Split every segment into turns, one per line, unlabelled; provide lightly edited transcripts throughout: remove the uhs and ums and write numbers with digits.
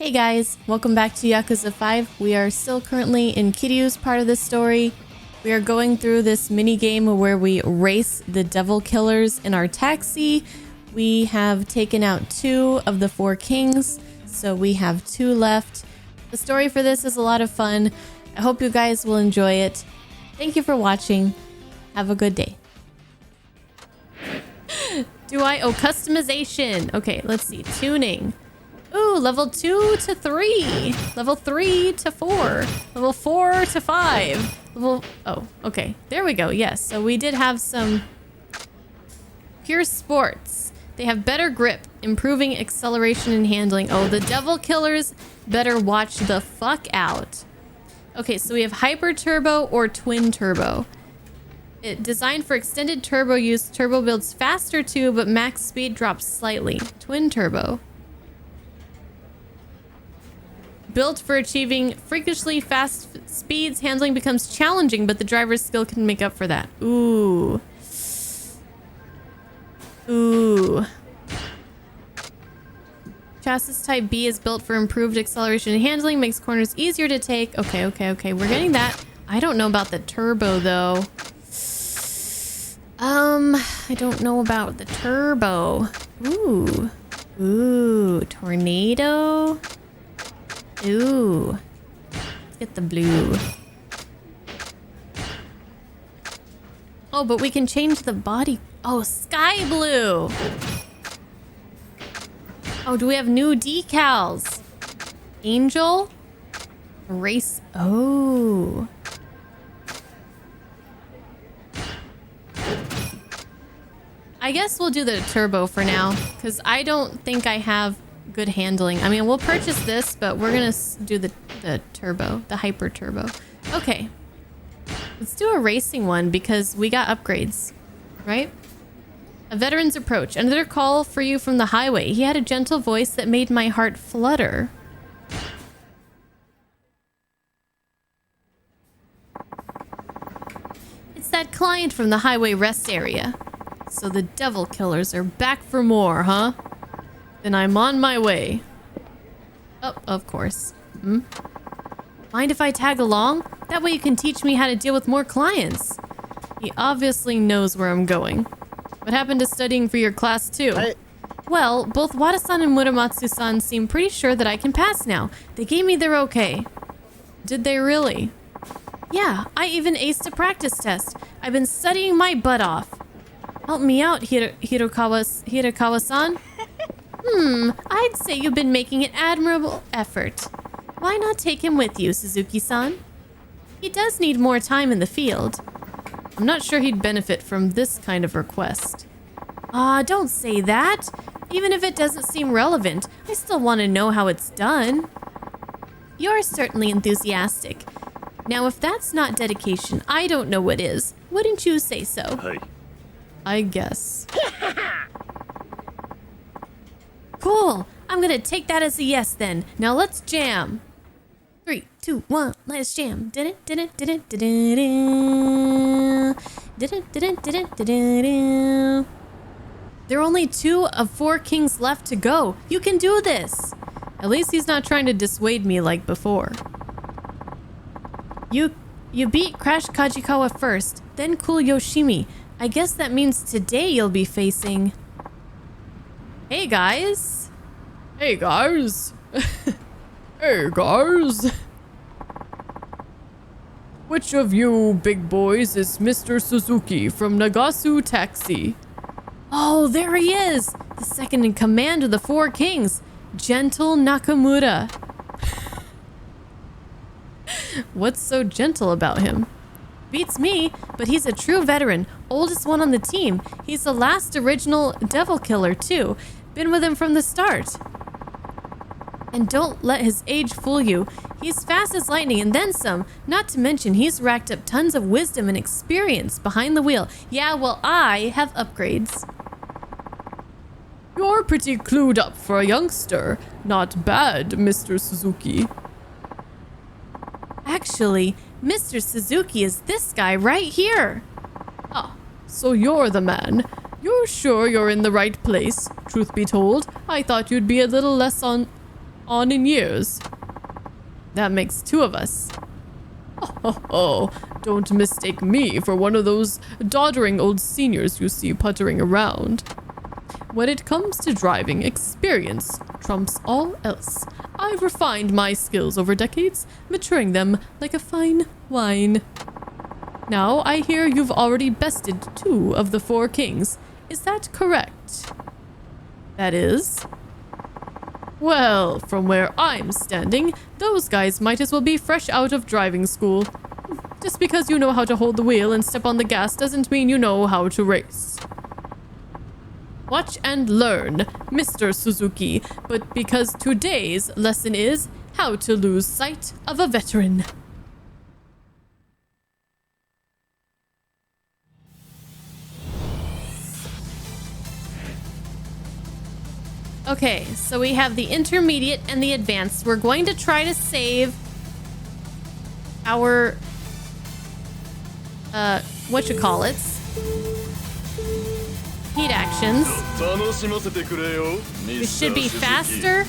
Hey guys, welcome back to Yakuza 5. We are still currently in Kiryu's part of the story. We are going through this mini game where we race the devil killers in our taxi. We have taken out 2 of the 4 kings, so we have 2 left. The story for this is a lot of fun. I hope you guys will enjoy it. Thank you for watching. Have a good day. Customization. Okay, let's see. Tuning. Ooh, level 2 to 3. Level 3 to 4. Level 4 to 5. Oh, okay. There we go. Yes. So we did have some pure sports. They have better grip, improving acceleration and handling. Oh, the devil killers better watch the fuck out. Okay, so we have hyper turbo or twin turbo. Designed for extended turbo use, turbo builds faster too, but max speed drops slightly. Twin turbo. Built for achieving freakishly fast speeds, handling becomes challenging, but the driver's skill can make up for that. Ooh. Chassis type B is built for improved acceleration and handling, makes corners easier to take. Okay. We're getting that. I don't know about the turbo though. I don't know about the turbo. Ooh, tornado. Ooh, let's get the blue. Oh, but we can change the body. Oh, sky blue. Oh, do we have new decals? Angel? Race. Oh. I guess we'll do the turbo for now, because I don't think I have good handling. I mean, we'll purchase this, but we're gonna do the turbo, the hyper turbo. Okay, let's do a racing one because we got upgrades, right? A veteran's approach. Another call for you from the highway. He had a gentle voice that made my heart flutter. It's that client from the highway rest area. So the devil killers are back for more, huh? Then I'm on my way. Oh, of course. Mind if I tag along? That way you can teach me how to deal with more clients. He obviously knows where I'm going. What happened to studying for your class too? Well, both Wada-san and Muramatsu-san seem pretty sure that I can pass now. They gave me their okay. Did they really? Yeah, I even aced a practice test. I've been studying my butt off. Help me out, Hirakawa-san. I'd say you've been making an admirable effort. Why not take him with you, Suzuki-san? He does need more time in the field. I'm not sure he'd benefit from this kind of request. Don't say that. Even if it doesn't seem relevant, I still want to know how it's done. You're certainly enthusiastic. Now, if that's not dedication, I don't know what is. Wouldn't you say so?
Hey.
I guess. Cool. I'm gonna take that as a yes then. Now let's jam. 3, 2, 1, let's jam. There are only 2 of 4 kings left to go. You can do this. At least he's not trying to dissuade me like before. You beat Crash Kajikawa first, then Cool Yoshimi. I guess that means today you'll be facing... Hey guys. Hey guys. Hey guys. Which of you big boys is Mr. Suzuki from Nagasu Taxi? Oh, there he is. The second in command of the 4 kings. Gentle Nakamura. What's so gentle about him? Beats me, but he's a true veteran. Oldest one on the team. He's the last original devil killer too. Been with him from the start. And don't let his age fool you. He's fast as lightning and then some. Not to mention he's racked up tons of wisdom and experience behind the wheel. Yeah, well, I have upgrades. You're pretty clued up for a youngster. Not bad, Mr. Suzuki. Actually, Mr. Suzuki is this guy right here. Ah, so you're the man. You're sure you're in the right place? Truth be told, I thought you'd be a little less on on in years. That makes 2 of us. Oh, don't mistake me for one of those doddering old seniors you see puttering around. When it comes to driving, experience trumps all else. I've refined my skills over decades, maturing them like a fine wine. Now, I hear you've already bested 2 of the 4 kings. Is that correct? That is? Well, from where I'm standing, those guys might as well be fresh out of driving school. Just because you know how to hold the wheel and step on the gas doesn't mean you know how to race. Watch and learn, Mr. Suzuki, but because today's lesson is how to lose sight of a veteran. Okay, so we have the intermediate and the advanced. We're going to try to save our whatchamacallits. Heat actions. We should be faster,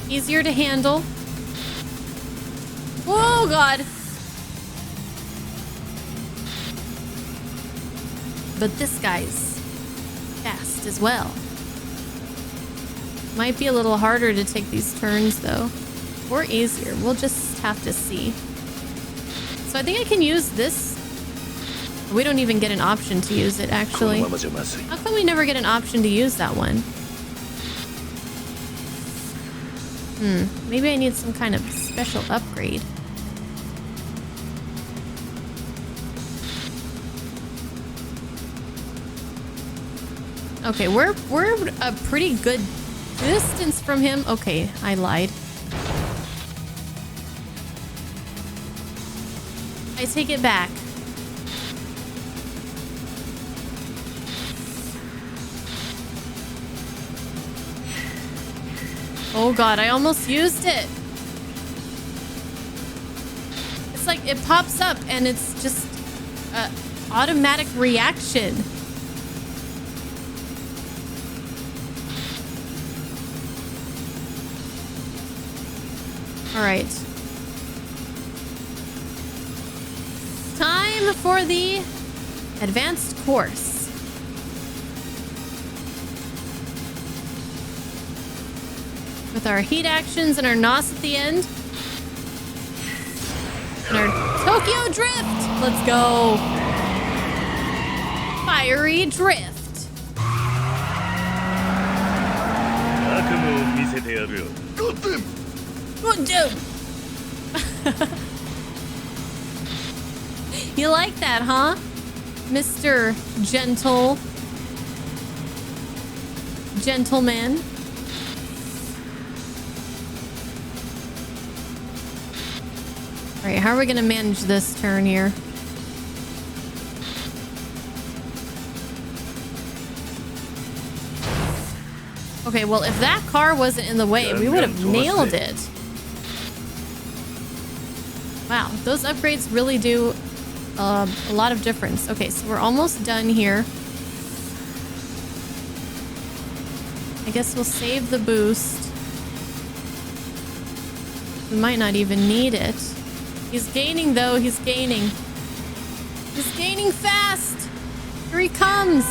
easier to handle. Oh god. But this guy's fast as well. Might be a little harder to take these turns though. Or easier. We'll just have to see. So I think I can use this. We don't even get an option to use it actually. How come we never get an option to use that one? Maybe I need some kind of special upgrade. Okay, we're a pretty good distance from him. Okay, I lied. I take it back. Oh god, I almost used it. It's like it pops up and it's just an automatic reaction. All right. Time for the advanced course. With our heat actions and our NOS at the end. And our Tokyo Drift. Let's go. Fiery Drift. Good dude. You like that, huh? Mr. Gentleman. All right, how are we gonna manage this turn here? Okay, well, if that car wasn't in the way, we would have nailed it. Wow, those upgrades really do a lot of difference. Okay, so we're almost done here. I guess we'll save the boost. We might not even need it. He's gaining, though. He's gaining. He's gaining fast. Here he comes.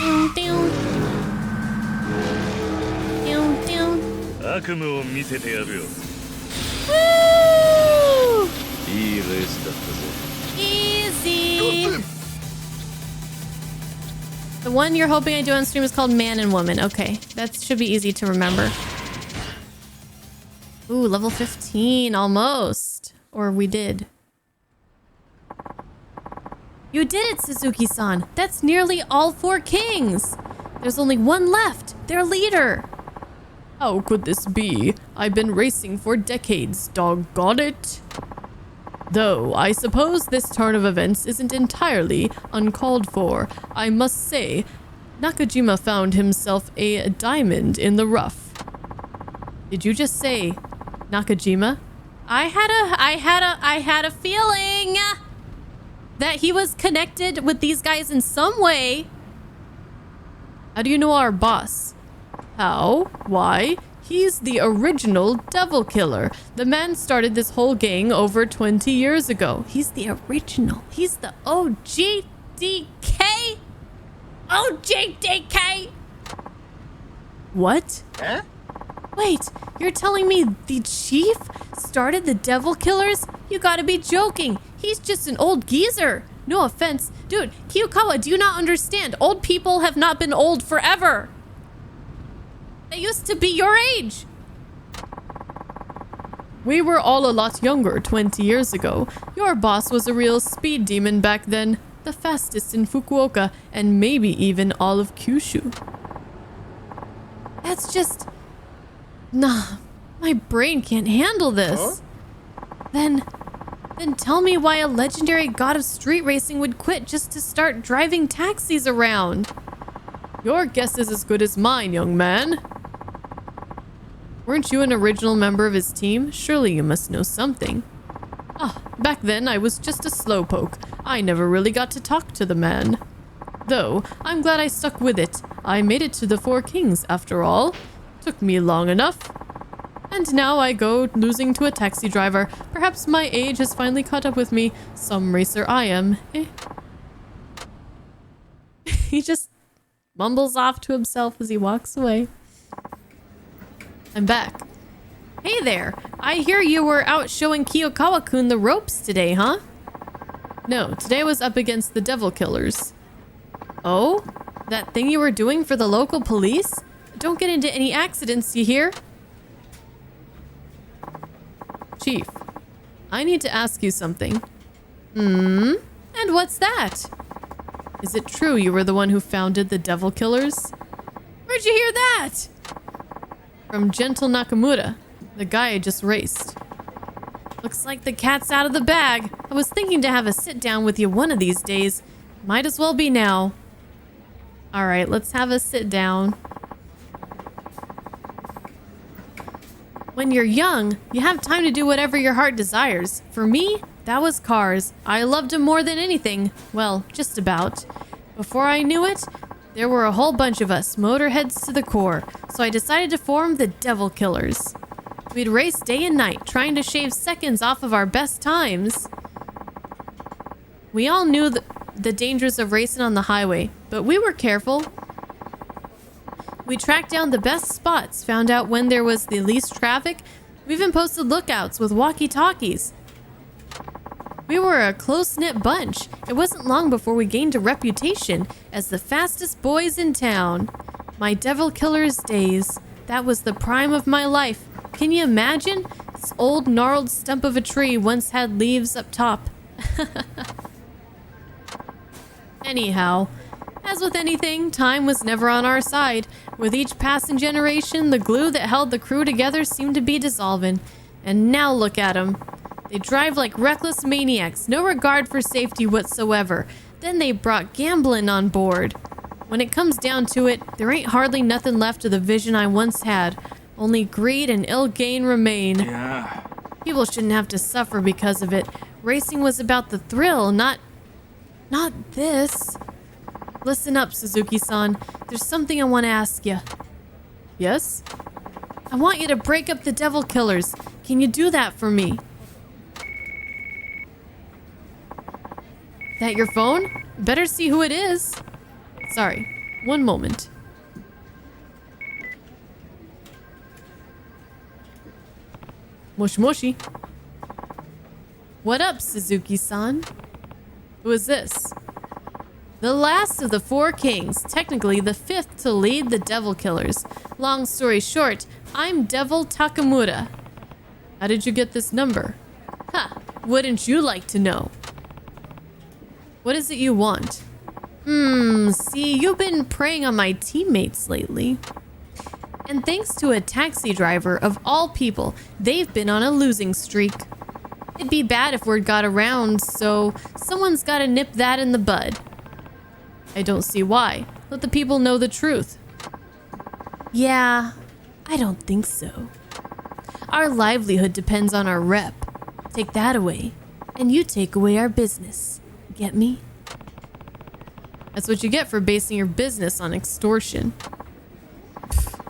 Down, down. Down, down. Woo! Easy. The one you're hoping I do on stream is called Man and Woman. Okay, that should be easy to remember. Ooh, level 15, almost. Or we did. You did it, Suzuki-san. That's nearly all 4 kings. There's only one left, their leader. How could this be? I've been racing for decades, doggone it. Though, I suppose this turn of events isn't entirely uncalled for. I must say, Nakajima found himself a diamond in the rough. Did you just say Nakajima? I had a feeling that he was connected with these guys in some way. How do you know our boss? How? Why? He's the original devil killer. The man started this whole gang over 20 years ago. He's the original. He's the OGDK? OGDK? What?
Huh?
Wait, you're telling me the chief started the devil killers? You gotta be joking. He's just an old geezer. No offense. Dude, Kiyokawa, do you not understand? Old people have not been old forever. They used to be your age. We were all a lot younger 20 years ago. Your boss was a real speed demon back then. The fastest in Fukuoka and maybe even all of Kyushu. That's just... Nah, my brain can't handle this.
Huh?
Then tell me why a legendary god of street racing would quit just to start driving taxis around. Your guess is as good as mine, young man. Weren't you an original member of his team? Surely you must know something. Ah, back then I was just a slowpoke. I never really got to talk to the man. Though, I'm glad I stuck with it. I made it to the Four Kings, after all. Took me long enough. And now I go losing to a taxi driver. Perhaps my age has finally caught up with me. Some racer I am. He just mumbles off to himself as he walks away. I'm back. Hey there. I hear you were out showing Kiyokawa-kun the ropes today, huh? No, today I was up against the devil killers. Oh? That thing you were doing for the local police? Don't get into any accidents, you hear? Chief, I need to ask you something. And what's that? Is it true you were the one who founded the devil killers? Where'd you hear that? From Gentle Nakamura, the guy I just raced. Looks like the cat's out of the bag. I was thinking to have a sit down with you one of these days. Might as well be now. All right, let's have a sit down. When you're young, you have time to do whatever your heart desires. For me, that was cars. I loved them more than anything. Well, just about. Before I knew it, there were a whole bunch of us, motorheads to the core, so I decided to form the Devil Killers. We'd race day and night, trying to shave seconds off of our best times. We all knew the dangers of racing on the highway, but we were careful. We tracked down the best spots, found out when there was the least traffic. We even posted lookouts with walkie-talkies. We were a close-knit bunch. It wasn't long before we gained a reputation as the fastest boys in town. My Devil Killers days. That was the prime of my life. Can you imagine? This old gnarled stump of a tree once had leaves up top. Anyhow, as with anything, time was never on our side. With each passing generation, the glue that held the crew together seemed to be dissolving. And now look at them. They drive like reckless maniacs, no regard for safety whatsoever. Then they brought gambling on board. When it comes down to it, there ain't hardly nothing left of the vision I once had. Only greed and ill gain remain.
Yeah.
People shouldn't have to suffer because of it. Racing was about the thrill, not this. Listen up, Suzuki-san. There's something I want to ask you. Yes? I want you to break up the Devil Killers. Can you do that for me? That your phone? Better see who it is. Sorry, one moment. Moshi moshi. What up, Suzuki-san? Who is this? The last of the Four Kings, technically the fifth to lead the Devil Killers. Long story short, I'm Devil Takamura. How did you get this number? Ha, wouldn't you like to know? What is it you want? See, you've been preying on my teammates lately. And thanks to a taxi driver of all people, they've been on a losing streak. It'd be bad if word got around, so someone's gotta nip that in the bud. I don't see why. Let the people know the truth. Yeah, I don't think so. Our livelihood depends on our rep. Take that away, and you take away our business. Get me? That's what you get for basing your business on extortion. Pfft.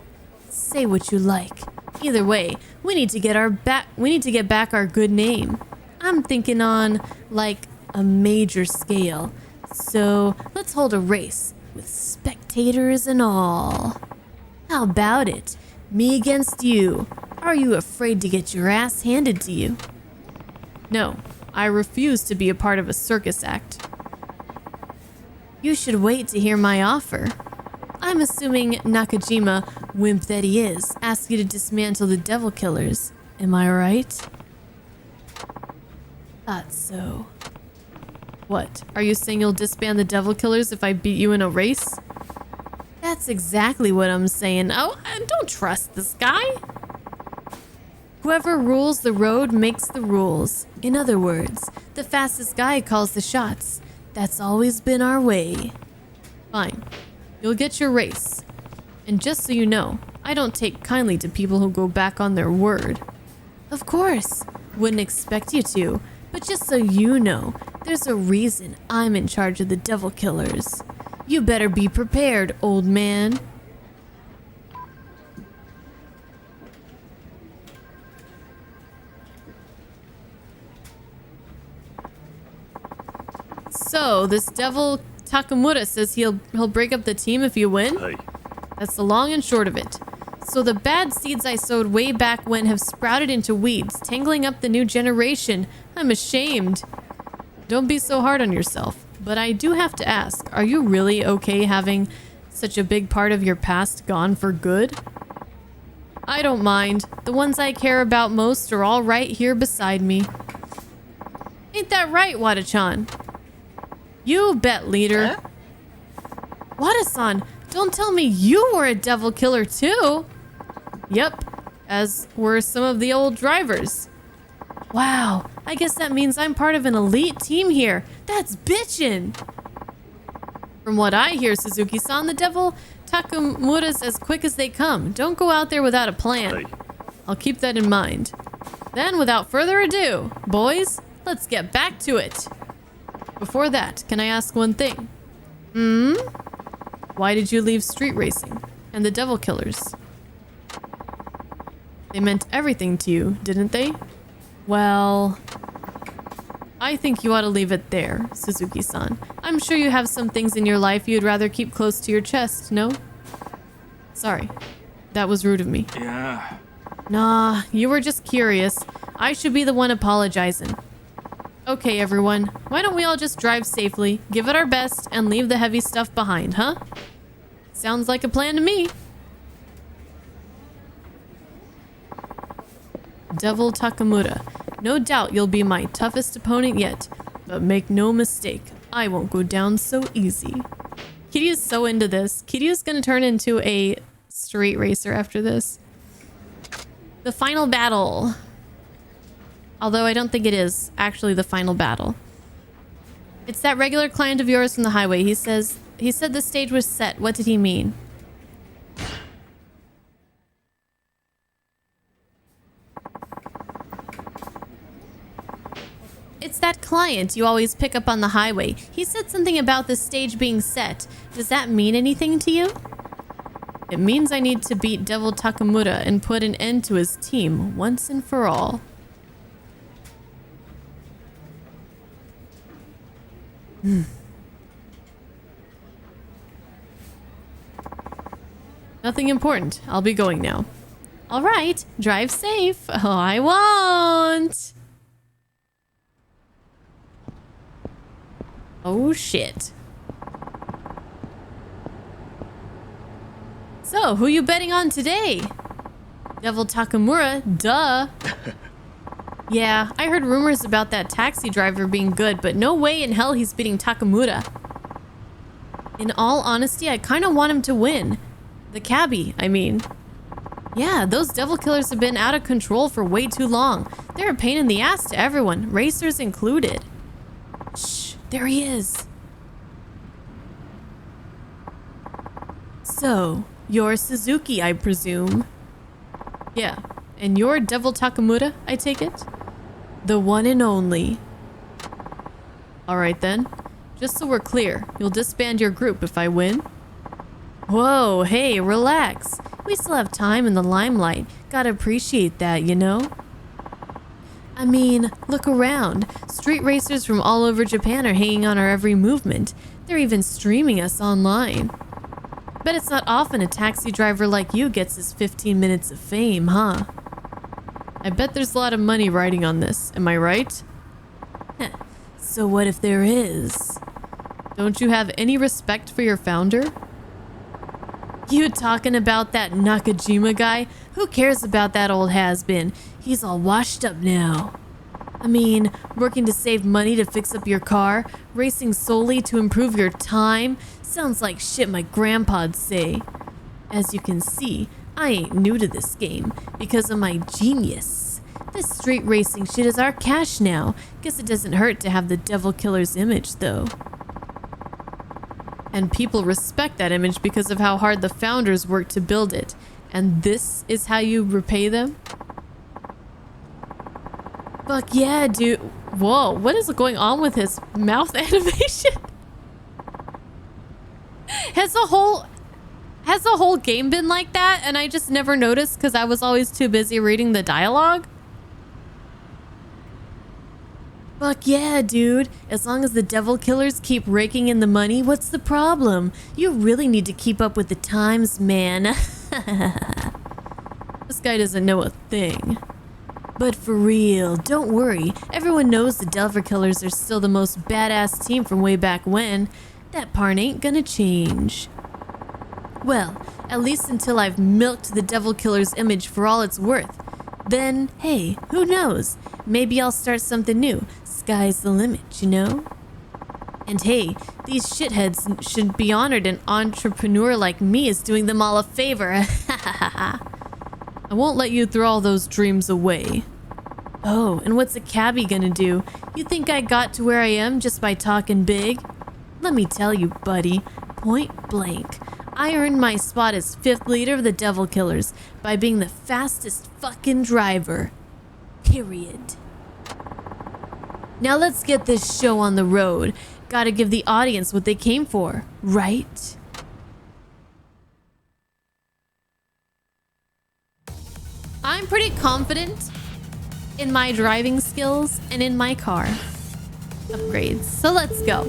Say what you like. Either way, we need to get back our good name. I'm thinking on, like, a major scale. So, let's hold a race with spectators and all. How about it? Me against you. Are you afraid to get your ass handed to you? No, I refuse to be a part of a circus act. You should wait to hear my offer. I'm assuming Nakajima, wimp that he is, asked you to dismantle the devil killers. Am I right? Thought so. What? Are you saying you'll disband the devil killers if I beat you in a race? That's exactly what I'm saying. Oh, I don't trust this guy. Whoever rules the road makes the rules. In other words, the fastest guy calls the shots. That's always been our way. Fine. You'll get your race. And just so you know, I don't take kindly to people who go back on their word. Of course. Wouldn't expect you to. But just so you know, there's a reason I'm in charge of the devil killers. You better be prepared, old man. So, this devil Takamura says he'll break up the team if you win?
Hey.
That's the long and short of it. So the bad seeds I sowed way back when have sprouted into weeds, tangling up the new generation. I'm ashamed. Don't be so hard on yourself. But I do have to ask, are you really okay having such a big part of your past gone for good? I don't mind. The ones I care about most are all right here beside me. Ain't that right, Wada-chan? You bet, leader. Wada-san, don't tell me you were a devil killer too. Yep, as were some of the old drivers. Wow, I guess that means I'm part of an elite team here. That's bitchin'. From what I hear, Suzuki-san, the devil Takamura's as quick as they come. Don't go out there without a plan.
Hey.
I'll keep that in mind. Then, without further ado, boys, let's get back to it. Before that, can I ask one thing? Why did you leave street racing and the devil killers? They meant everything to you, didn't they? Well, I think you ought to leave it there, Suzuki-san. I'm sure you have some things in your life you'd rather keep close to your chest, no? Sorry, that was rude of me.
Yeah.
Nah, you were just curious. I should be the one apologizing. Okay, everyone, why don't we all just drive safely, give it our best, and leave the heavy stuff behind, huh? Sounds like a plan to me. Devil Takamura, no doubt you'll be my toughest opponent yet, but make no mistake, I won't go down so easy. Kiryu's so into this. Kiryu's gonna turn into a street racer after this. The final battle. Although I don't think it is actually the final battle. It's that regular client of yours from the highway. He said the stage was set. What did he mean? It's that client you always pick up on the highway. He said something about the stage being set. Does that mean anything to you? It means I need to beat Devil Takamura and put an end to his team once and for all. Nothing important. I'll be going now. All right, drive safe. Oh, I won't. Oh, shit. So, who you betting on today? Devil Takamura, duh. Yeah, I heard rumors about that taxi driver being good, but no way in hell he's beating Takamura. In all honesty, I kind of want him to win. The cabbie, I mean. Yeah, those devil killers have been out of control for way too long. They're a pain in the ass to everyone, racers included. Shh, there he is. So, you're Suzuki, I presume. Yeah, and you're Devil Takamura, I take it? The one and only. Alright then. Just so we're clear, you'll disband your group if I win? Whoa, hey, relax. We still have time in the limelight. Gotta appreciate that, you know? I mean, look around. Street racers from all over Japan are hanging on our every movement. They're even streaming us online. Bet it's not often a taxi driver like you gets his 15 minutes of fame, huh? I bet there's a lot of money riding on this, am I right? So what if there is? Don't you have any respect for your founder? You talking about that Nakajima guy? Who cares about that old has-been? He's all washed up now. I mean, working to save money to fix up your car, racing solely to improve your time, sounds like shit my grandpa'd say. As you can see, I ain't new to this game because of my genius. This street racing shit is our cash now. Guess it doesn't hurt to have the Devil Killer's image though. And people respect that image because of how hard the founders worked to build it. And this is how you repay them? Fuck yeah, dude. Whoa, what is going on with his mouth animation? Has the whole game been like that and I just never noticed because I was always too busy reading the dialogue? Fuck yeah, dude. As long as the Devil Killers keep raking in the money, what's the problem? You really need to keep up with the times, man. This guy doesn't know a thing. But for real, don't worry. Everyone knows the Devil Killers are still the most badass team from way back when. That part ain't gonna change. Well, at least until I've milked the Devil Killer's image for all it's worth. Then, hey, who knows? Maybe I'll start something new. Sky's the limit, you know? And hey, these shitheads should be honored an entrepreneur like me is doing them all a favor. I won't let you throw all those dreams away. Oh, and what's a cabbie gonna do? You think I got to where I am just by talking big? Let me tell you, buddy, point blank. I earned my spot as 5th leader of the Devil Killers by being the fastest fucking driver. Period. Now let's get this show on the road. Gotta give the audience what they came for, right? I'm pretty confident in my driving skills and in my car upgrades. So let's go.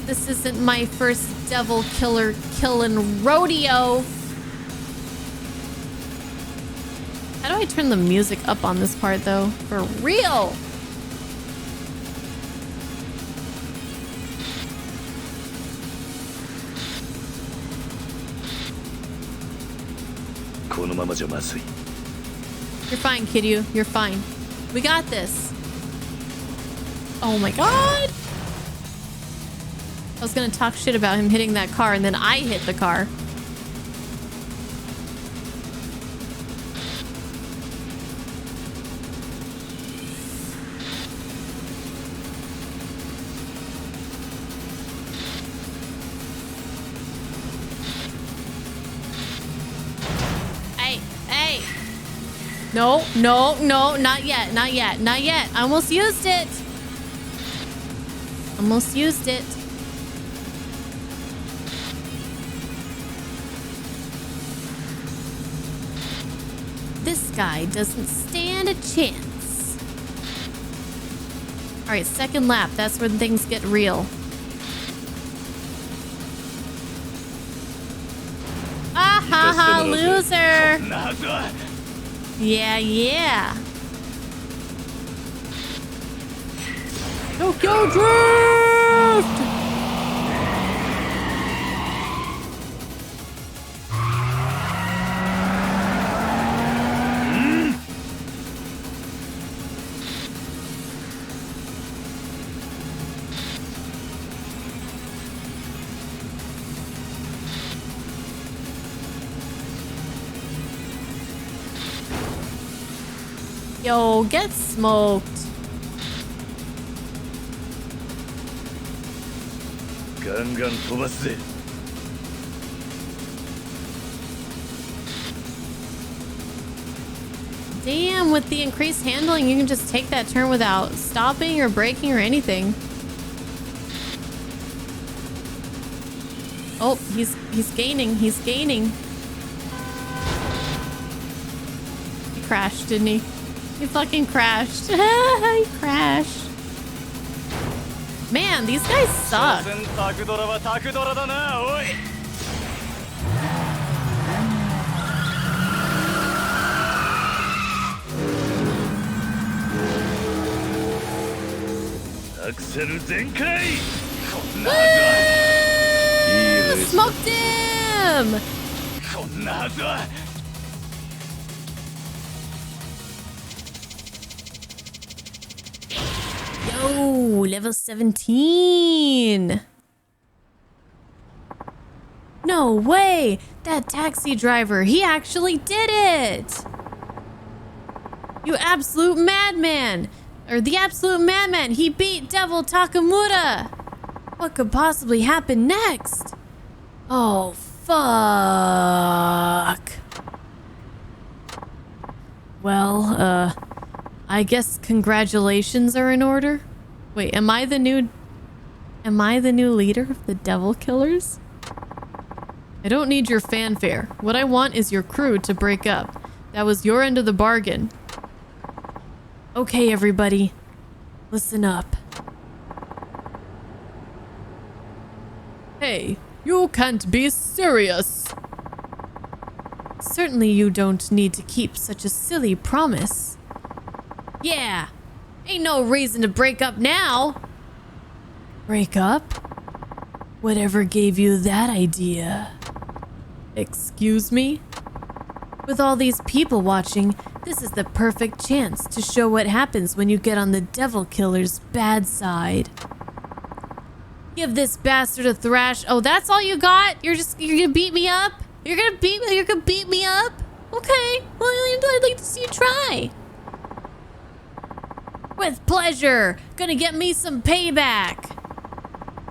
This isn't my first Devil Killer killing rodeo. How do I turn the music up on this part though? For real? You're fine, Kiryu. You're fine. We got this. Oh my god. I was gonna talk shit about him hitting that car and then I hit the car. No, no, no, not yet, not yet, not yet. I almost used it. Almost used it. This guy doesn't stand a chance. All right, second lap. That's when things get real. Ah ha ha, loser. Yeah, yeah. Tokyo Drift! Yo, get smoked. Damn, with the increased handling, you can just take that turn without stopping or braking or anything. Oh, he's gaining. He's gaining. He crashed, didn't he? He fucking crashed. He crashed. Man, these guys suck. Smoked him! Yo, level 17. No way! That taxi driver, he actually did it! You absolute madman! Or the absolute madman, he beat Devil Takamura! What could possibly happen next? Oh, fuck. Well, I guess congratulations are in order. Wait, am I the new leader of the Devil Killers? I don't need your fanfare. What I want is your crew to break up. That was your end of the bargain. Okay, everybody. Listen up. Hey, you can't be serious. Certainly you don't need to keep such a silly promise. Yeah, ain't no reason to break up now. Break up? Whatever gave you that idea? Excuse me? With all these people watching, this is the perfect chance to show what happens when you get on the Devil Killer's bad side. Give this bastard a thrash. Oh, that's all you got? You're gonna beat me up? You're gonna beat me up? Okay, well, I'd like to see you try. With pleasure. Gonna get me some payback.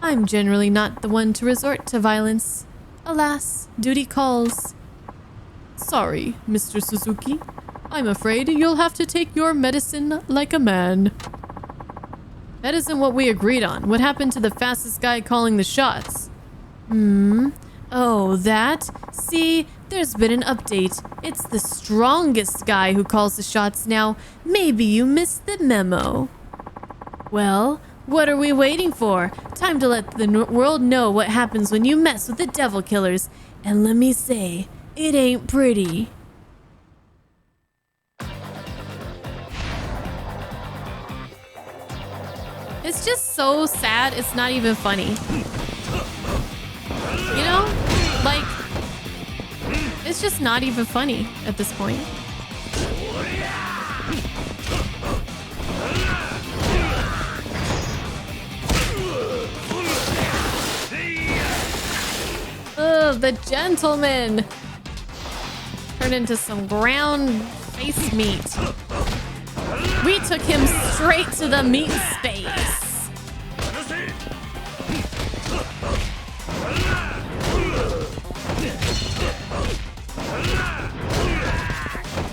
I'm generally not the one to resort to violence. Alas, duty calls. Sorry, Mr. Suzuki. I'm afraid you'll have to take your medicine like a man. That isn't what we agreed on. What happened to the fastest guy calling the shots? Oh, that? See, there's been an update. It's the strongest guy who calls the shots now. Maybe you missed the memo. Well, what are we waiting for? Time to let the world know what happens when you mess with the Devil Killers. And let me say, it ain't pretty. It's just so sad, it's not even funny. You know? Like, it's just not even funny at this point. Ugh, the gentleman turned into some ground face meat. We took him straight to the meat space.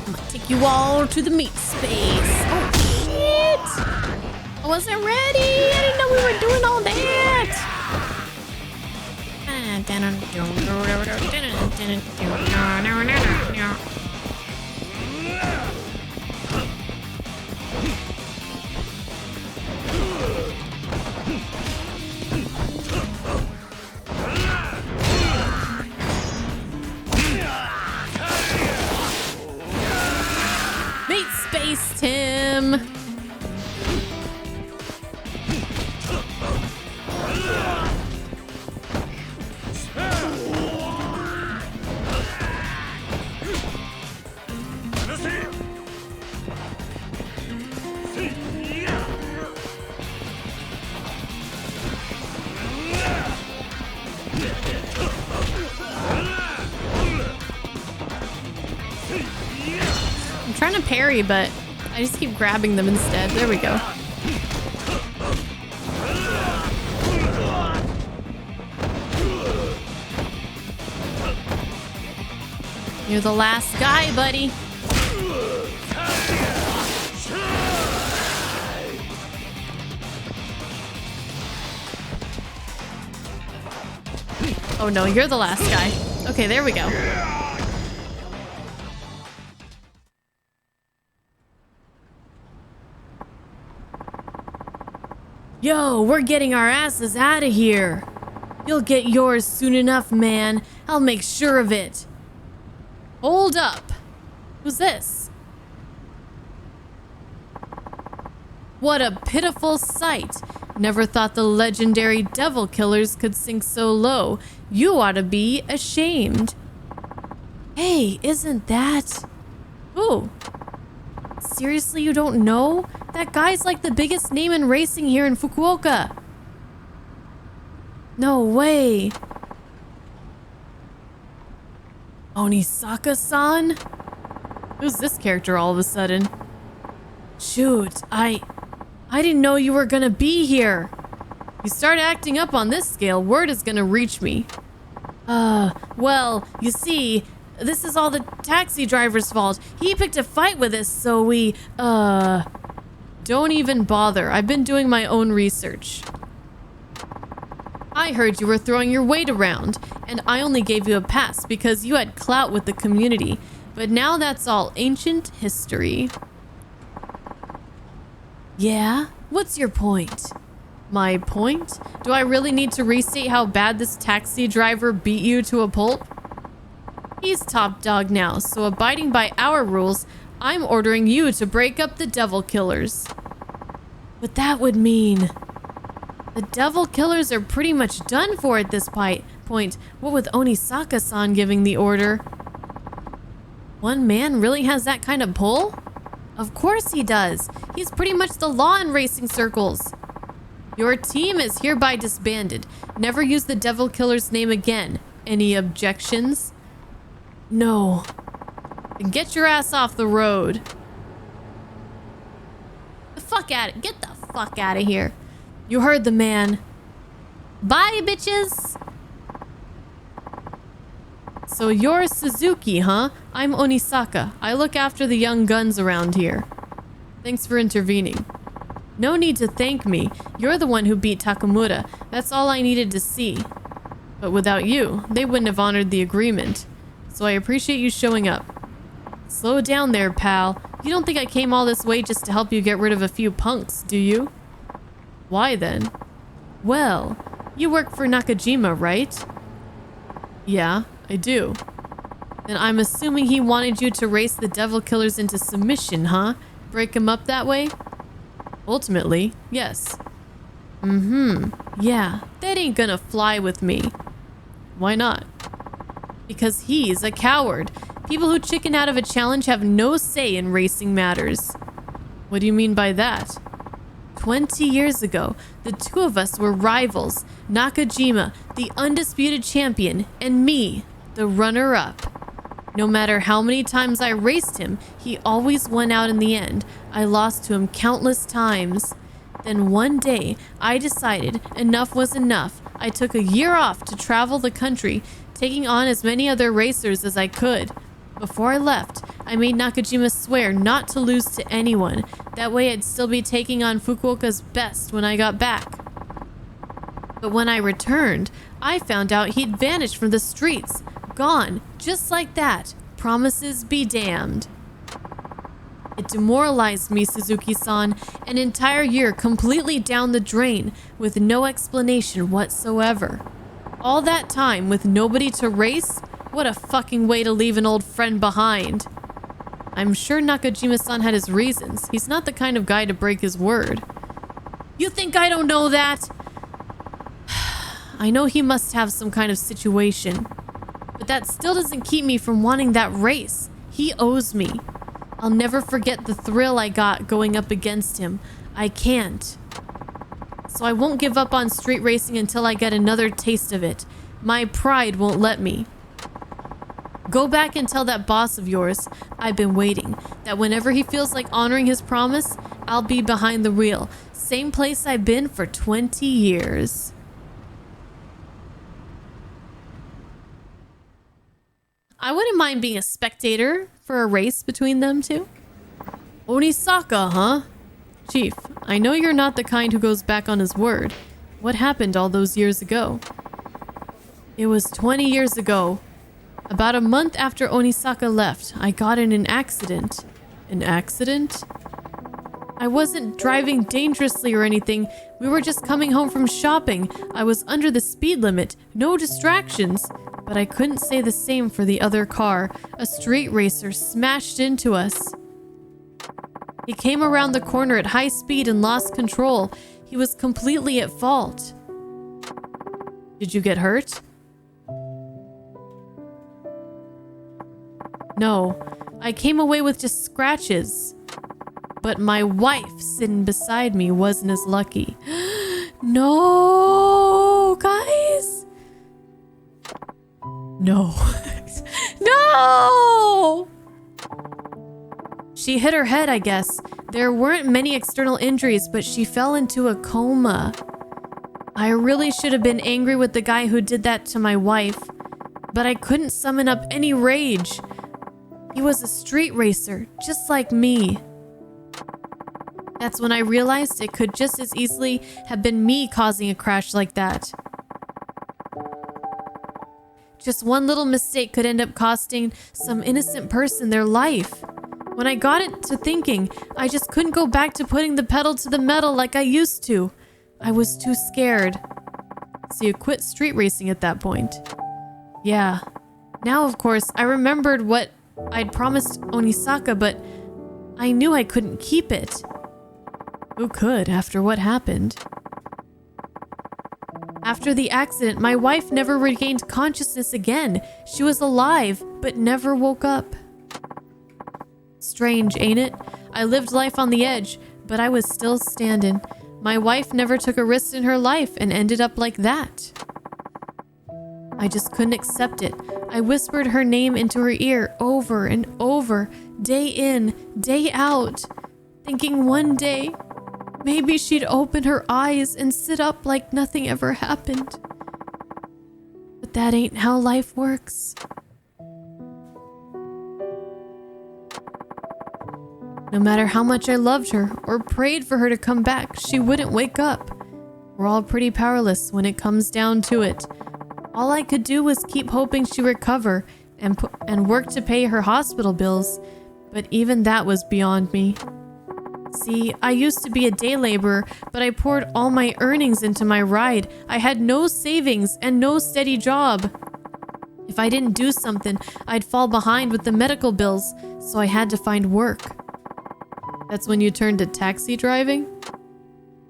I'm gonna take you all to the meat space. Oh, shit! I wasn't ready. I didn't know we were doing all that. Meat space, Tim. I'm trying to parry, but I just keep grabbing them instead. There we go. You're the last guy, buddy. Oh no, you're the last guy. Okay, there we go. Yo, we're getting our asses out of here. You'll get yours soon enough, man. I'll make sure of it. Hold up. Who's this? What a pitiful sight. Never thought the legendary devil killers could sink so low. You ought to be ashamed. Hey, isn't that... Who? Seriously, you don't know? That guy's like the biggest name in racing here in Fukuoka. No way. Onisaka-san? Who's this character all of a sudden? Shoot, I didn't know you were gonna be here. You start acting up on this scale, word is gonna reach me. Well, you see, this is all the taxi driver's fault. He picked a fight with us, so we, Don't even bother. I've been doing my own research. I heard you were throwing your weight around, and I only gave you a pass because you had clout with the community. But now that's all ancient history. Yeah? What's your point? My point? Do I really need to restate how bad this taxi driver beat you to a pulp? He's top dog now, so abiding by our rules, I'm ordering you to break up the devil killers. But that would mean... The devil killers are pretty much done for at this point, what with Onisaka-san giving the order. One man really has that kind of pull? Of course he does. He's pretty much the law in racing circles. Your team is hereby disbanded. Never use the devil killer's name again. Any objections? No. Then get your ass off the road. The fuck out of... Get the fuck out of here. You heard the man. Bye, bitches! So you're Suzuki, huh? I'm Onisaka. I look after the young guns around here. Thanks for intervening. No need to thank me. You're the one who beat Takamura. That's all I needed to see. But without you, they wouldn't have honored the agreement. So I appreciate you showing up. Slow down there, pal. You don't think I came all this way just to help you get rid of a few punks, do you? Why then? Well, you work for Nakajima, right? Yeah, I do. Then I'm assuming he wanted you to race the devil killers into submission, huh? Break them up that way? Ultimately, yes. Yeah, that ain't gonna fly with me. Why not? Because he's a coward. People who chicken out of a challenge have no say in racing matters. What do you mean by that? 20 years ago, the two of us were rivals. Nakajima, the undisputed champion, and me, the runner-up. No matter how many times I raced him, he always won out in the end. I lost to him countless times. Then one day, I decided enough was enough. I took a year off to travel the country, taking on as many other racers as I could. Before I left, I made Nakajima swear not to lose to anyone. That way I'd still be taking on Fukuoka's best when I got back. But when I returned, I found out he'd vanished from the streets. Gone, just like that. Promises be damned. It demoralized me, Suzuki-san. An entire year completely down the drain with no explanation whatsoever. All that time with nobody to race? What a fucking way to leave an old friend behind. I'm sure Nakajima-san had his reasons. He's not the kind of guy to break his word. You think I don't know that? I know he must have some kind of situation. But that still doesn't keep me from wanting that race. He owes me. I'll never forget the thrill I got going up against him. I can't. So I won't give up on street racing until I get another taste of it. My pride won't let me. Go back and tell that boss of yours I've been waiting, that whenever he feels like honoring his promise, I'll be behind the wheel. Same place I've been for 20 years. I wouldn't mind being a spectator for a race between them two. Onisaka, huh? Chief, I know you're not the kind who goes back on his word. What happened all those years ago? It was 20 years ago. About a month after Onisaka left, I got in an accident. An accident? I wasn't driving dangerously or anything. We were just coming home from shopping. I was under the speed limit, no distractions. But I couldn't say the same for the other car. A street racer smashed into us. He came around the corner at high speed and lost control. He was completely at fault. Did you get hurt? No, I came away with just scratches. But my wife sitting beside me wasn't as lucky. No, guys. No. No! She hit her head, I guess. There weren't many external injuries, but she fell into a coma. I really should have been angry with the guy who did that to my wife, but I couldn't summon up any rage. He was a street racer, just like me. That's when I realized it could just as easily have been me causing a crash like that. Just one little mistake could end up costing some innocent person their life. When I got it to thinking, I just couldn't go back to putting the pedal to the metal like I used to. I was too scared. So you quit street racing at that point. Yeah. Now, of course, I remembered what I'd promised Onisaka, but I knew I couldn't keep it. Who could after what happened? After the accident, my wife never regained consciousness again. She was alive, but never woke up. Strange, ain't it? I lived life on the edge, but I was still standing. My wife never took a risk in her life and ended up like that. I just couldn't accept it. I whispered her name into her ear over and over, day in, day out, thinking one day, maybe she'd open her eyes and sit up like nothing ever happened. But that ain't how life works. No matter how much I loved her or prayed for her to come back, she wouldn't wake up. We're all pretty powerless when it comes down to it. All I could do was keep hoping she'd recover and work to pay her hospital bills, but even that was beyond me. See, I used to be a day laborer, but I poured all my earnings into my ride. I had no savings and no steady job. If I didn't do something, I'd fall behind with the medical bills, so I had to find work. That's when you turned to taxi driving?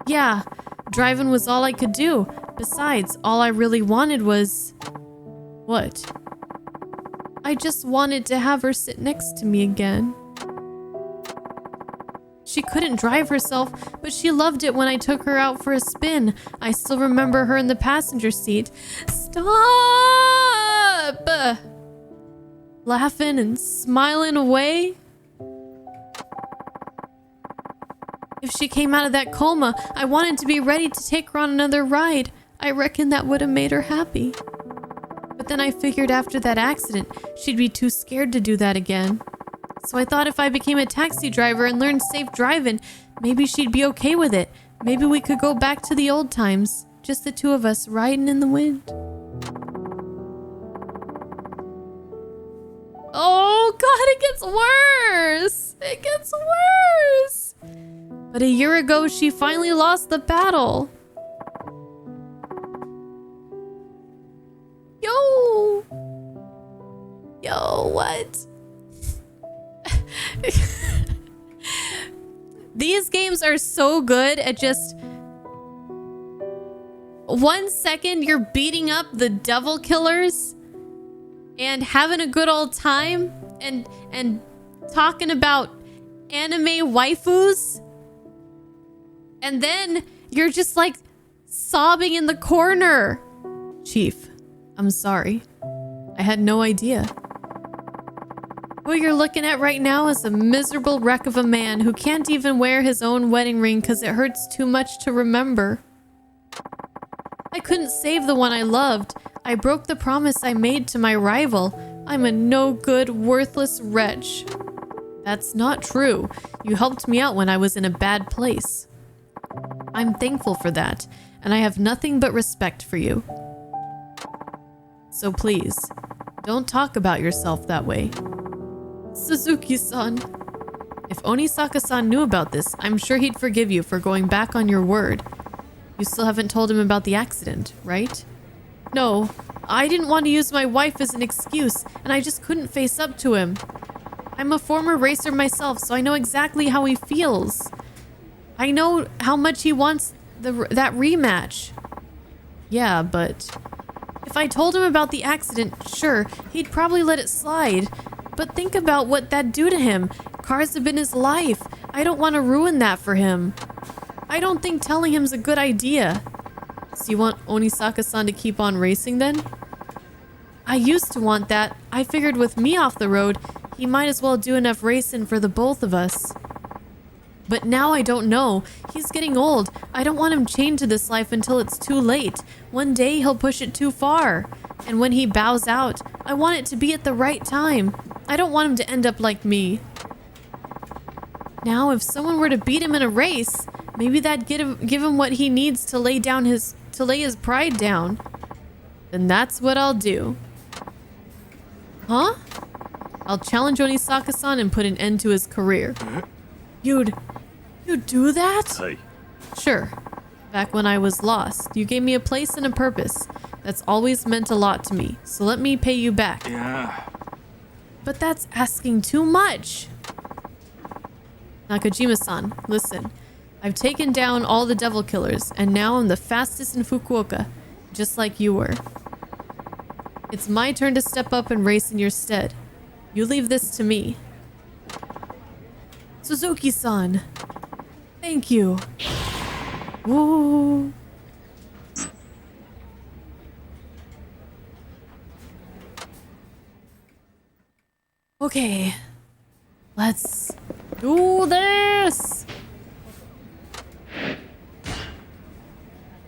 Yeah, driving was all I could do. Besides, all I really wanted was... What? I just wanted to have her sit next to me again. She couldn't drive herself, but she loved it when I took her out for a spin. I still remember her in the passenger seat. Stop! Laughing and smiling away. If she came out of that coma, I wanted to be ready to take her on another ride. I reckon that would have made her happy. But then I figured after that accident, she'd be too scared to do that again. So I thought if I became a taxi driver and learned safe driving, maybe she'd be okay with it. Maybe we could go back to the old times, just the two of us riding in the wind. Oh God, it gets worse! It gets worse! But a year ago, she finally lost the battle. Yo! Yo, what? These games are so good at just... 1 second you're beating up the devil killers and having a good old time and talking about anime waifus. And then you're just like sobbing in the corner. Chief, I'm sorry. I had no idea. What you're looking at right now is a miserable wreck of a man who can't even wear his own wedding ring because it hurts too much to remember. I couldn't save the one I loved. I broke the promise I made to my rival. I'm a no-good, worthless wretch. That's not true. You helped me out when I was in a bad place. I'm thankful for that, and I have nothing but respect for you. So please, don't talk about yourself that way. Suzuki-san. If Onisaka-san knew about this, I'm sure he'd forgive you for going back on your word. You still haven't told him about the accident, right? No, I didn't want to use my wife as an excuse, and I just couldn't face up to him. I'm a former racer myself, so I know exactly how he feels. I know how much he wants that rematch. Yeah, but if I told him about the accident, sure, he'd probably let it slide. But think about what that'd do to him. Cars have been his life. I don't want to ruin that for him. I don't think telling him's a good idea. So you want Onisaka-san to keep on racing then? I used to want that. I figured with me off the road, he might as well do enough racing for the both of us. But now I don't know. He's getting old. I don't want him chained to this life until it's too late. One day he'll push it too far. And when he bows out, I want it to be at the right time. I don't want him to end up like me. Now, if someone were to beat him in a race, maybe that'd give him what he needs to lay his pride down. Then that's what I'll do. Huh? I'll challenge Onisaka-san and put an end to his career. You'd do that?
Hey.
Sure. Back when I was lost, you gave me a place and a purpose. That's always meant a lot to me, so let me pay you back.
Yeah.
But that's asking too much. Nakajima-san, listen. I've taken down all the devil killers, and now I'm the fastest in Fukuoka, just like you were. It's my turn to step up and race in your stead. You leave this to me. Suzuki-san. Thank you. Woo. Okay. Let's do this.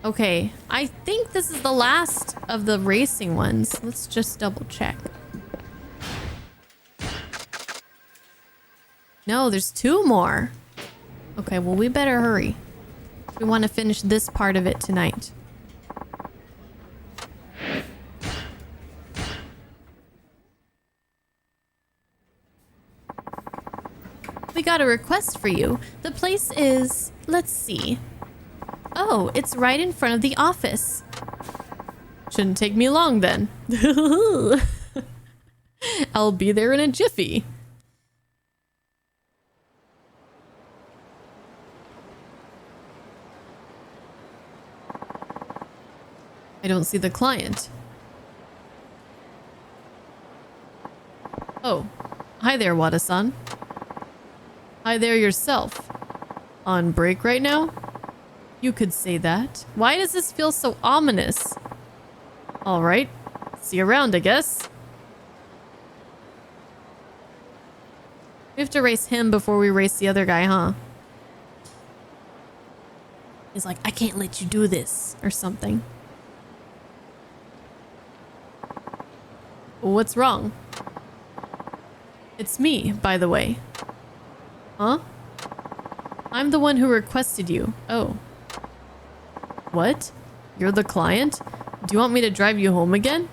Okay, I think this is the last of the racing ones. Let's just double check. No, there's 2 more. Okay, well, we better hurry. We want to finish this part of it tonight. We got a request for you. The place is... let's see. Oh, it's right in front of the office. Shouldn't take me long then. I'll be there in a jiffy. I don't see the client. Oh, hi there, Wada-san. Hi there yourself. On break right now? You could say that. Why does this feel so ominous? All right. See you around, I guess. We have to race him before we race the other guy, huh? He's like, I can't let you do this, or something. What's wrong? It's me, by the way. Huh? I'm the one who requested you. Oh. What? You're the client? Do you want me to drive you home again?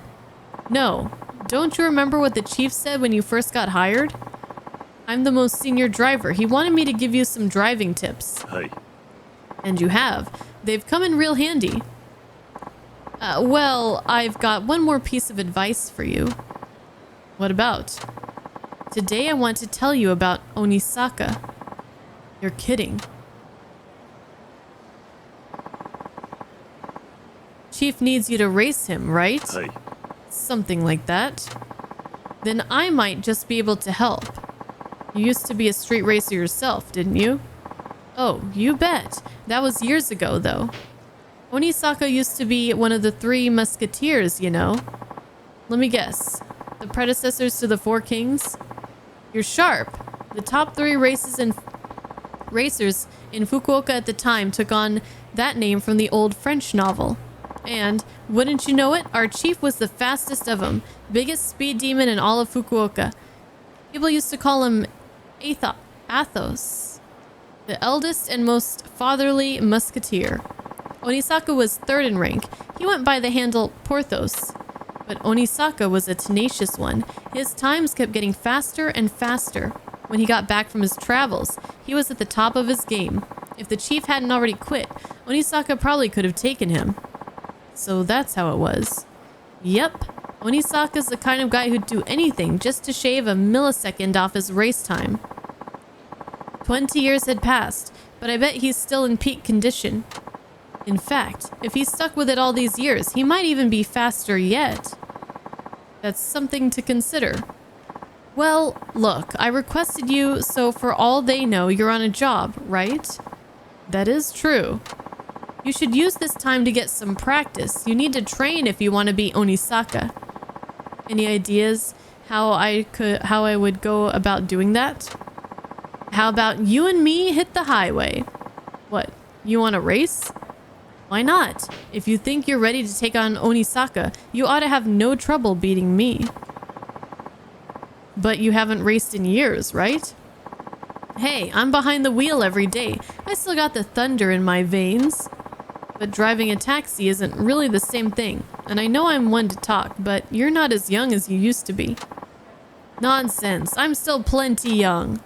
No. Don't you remember what the chief said when you first got hired? I'm the most senior driver. He wanted me to give you some driving tips.
Hey.
And you have. They've come in real handy. Well, I've got one more piece of advice for you. What about? Today I want to tell you about Onisaka. You're kidding. Chief needs you to race him, right?
Hey.
Something like that. Then I might just be able to help. You used to be a street racer yourself, didn't you? Oh, you bet. That was years ago, though. Onisaka used to be one of the 3 musketeers, you know. Let me guess. The predecessors to the 4 kings? You're sharp. The top 3 racers in Fukuoka at the time took on that name from the old French novel. And, wouldn't you know it, our chief was the fastest of them. Biggest speed demon in all of Fukuoka. People used to call him Athos. The eldest and most fatherly musketeer. Onisaka was 3rd in rank. He went by the handle Porthos. But Onisaka was a tenacious one. His times kept getting faster and faster. When he got back from his travels, he was at the top of his game. If the chief hadn't already quit, Onisaka probably could have taken him. So that's how it was. Yep, Onisaka's the kind of guy who'd do anything just to shave a millisecond off his race time. 20 years had passed, but I bet he's still in peak condition. In fact, if he's stuck with it all these years, he might even be faster yet. That's something to consider. Well, look, I requested you, so for all they know, you're on a job, right? That is true. You should use this time to get some practice. You need to train if you want to be Onisaka. Any ideas how I would go about doing that? How about you and me hit the highway? What, you want to race? Why not? If you think you're ready to take on Onisaka, you ought to have no trouble beating me. But you haven't raced in years, right? Hey, I'm behind the wheel every day. I still got the thunder in my veins. But driving a taxi isn't really the same thing. And I know I'm one to talk, but you're not as young as you used to be. Nonsense. I'm still plenty young.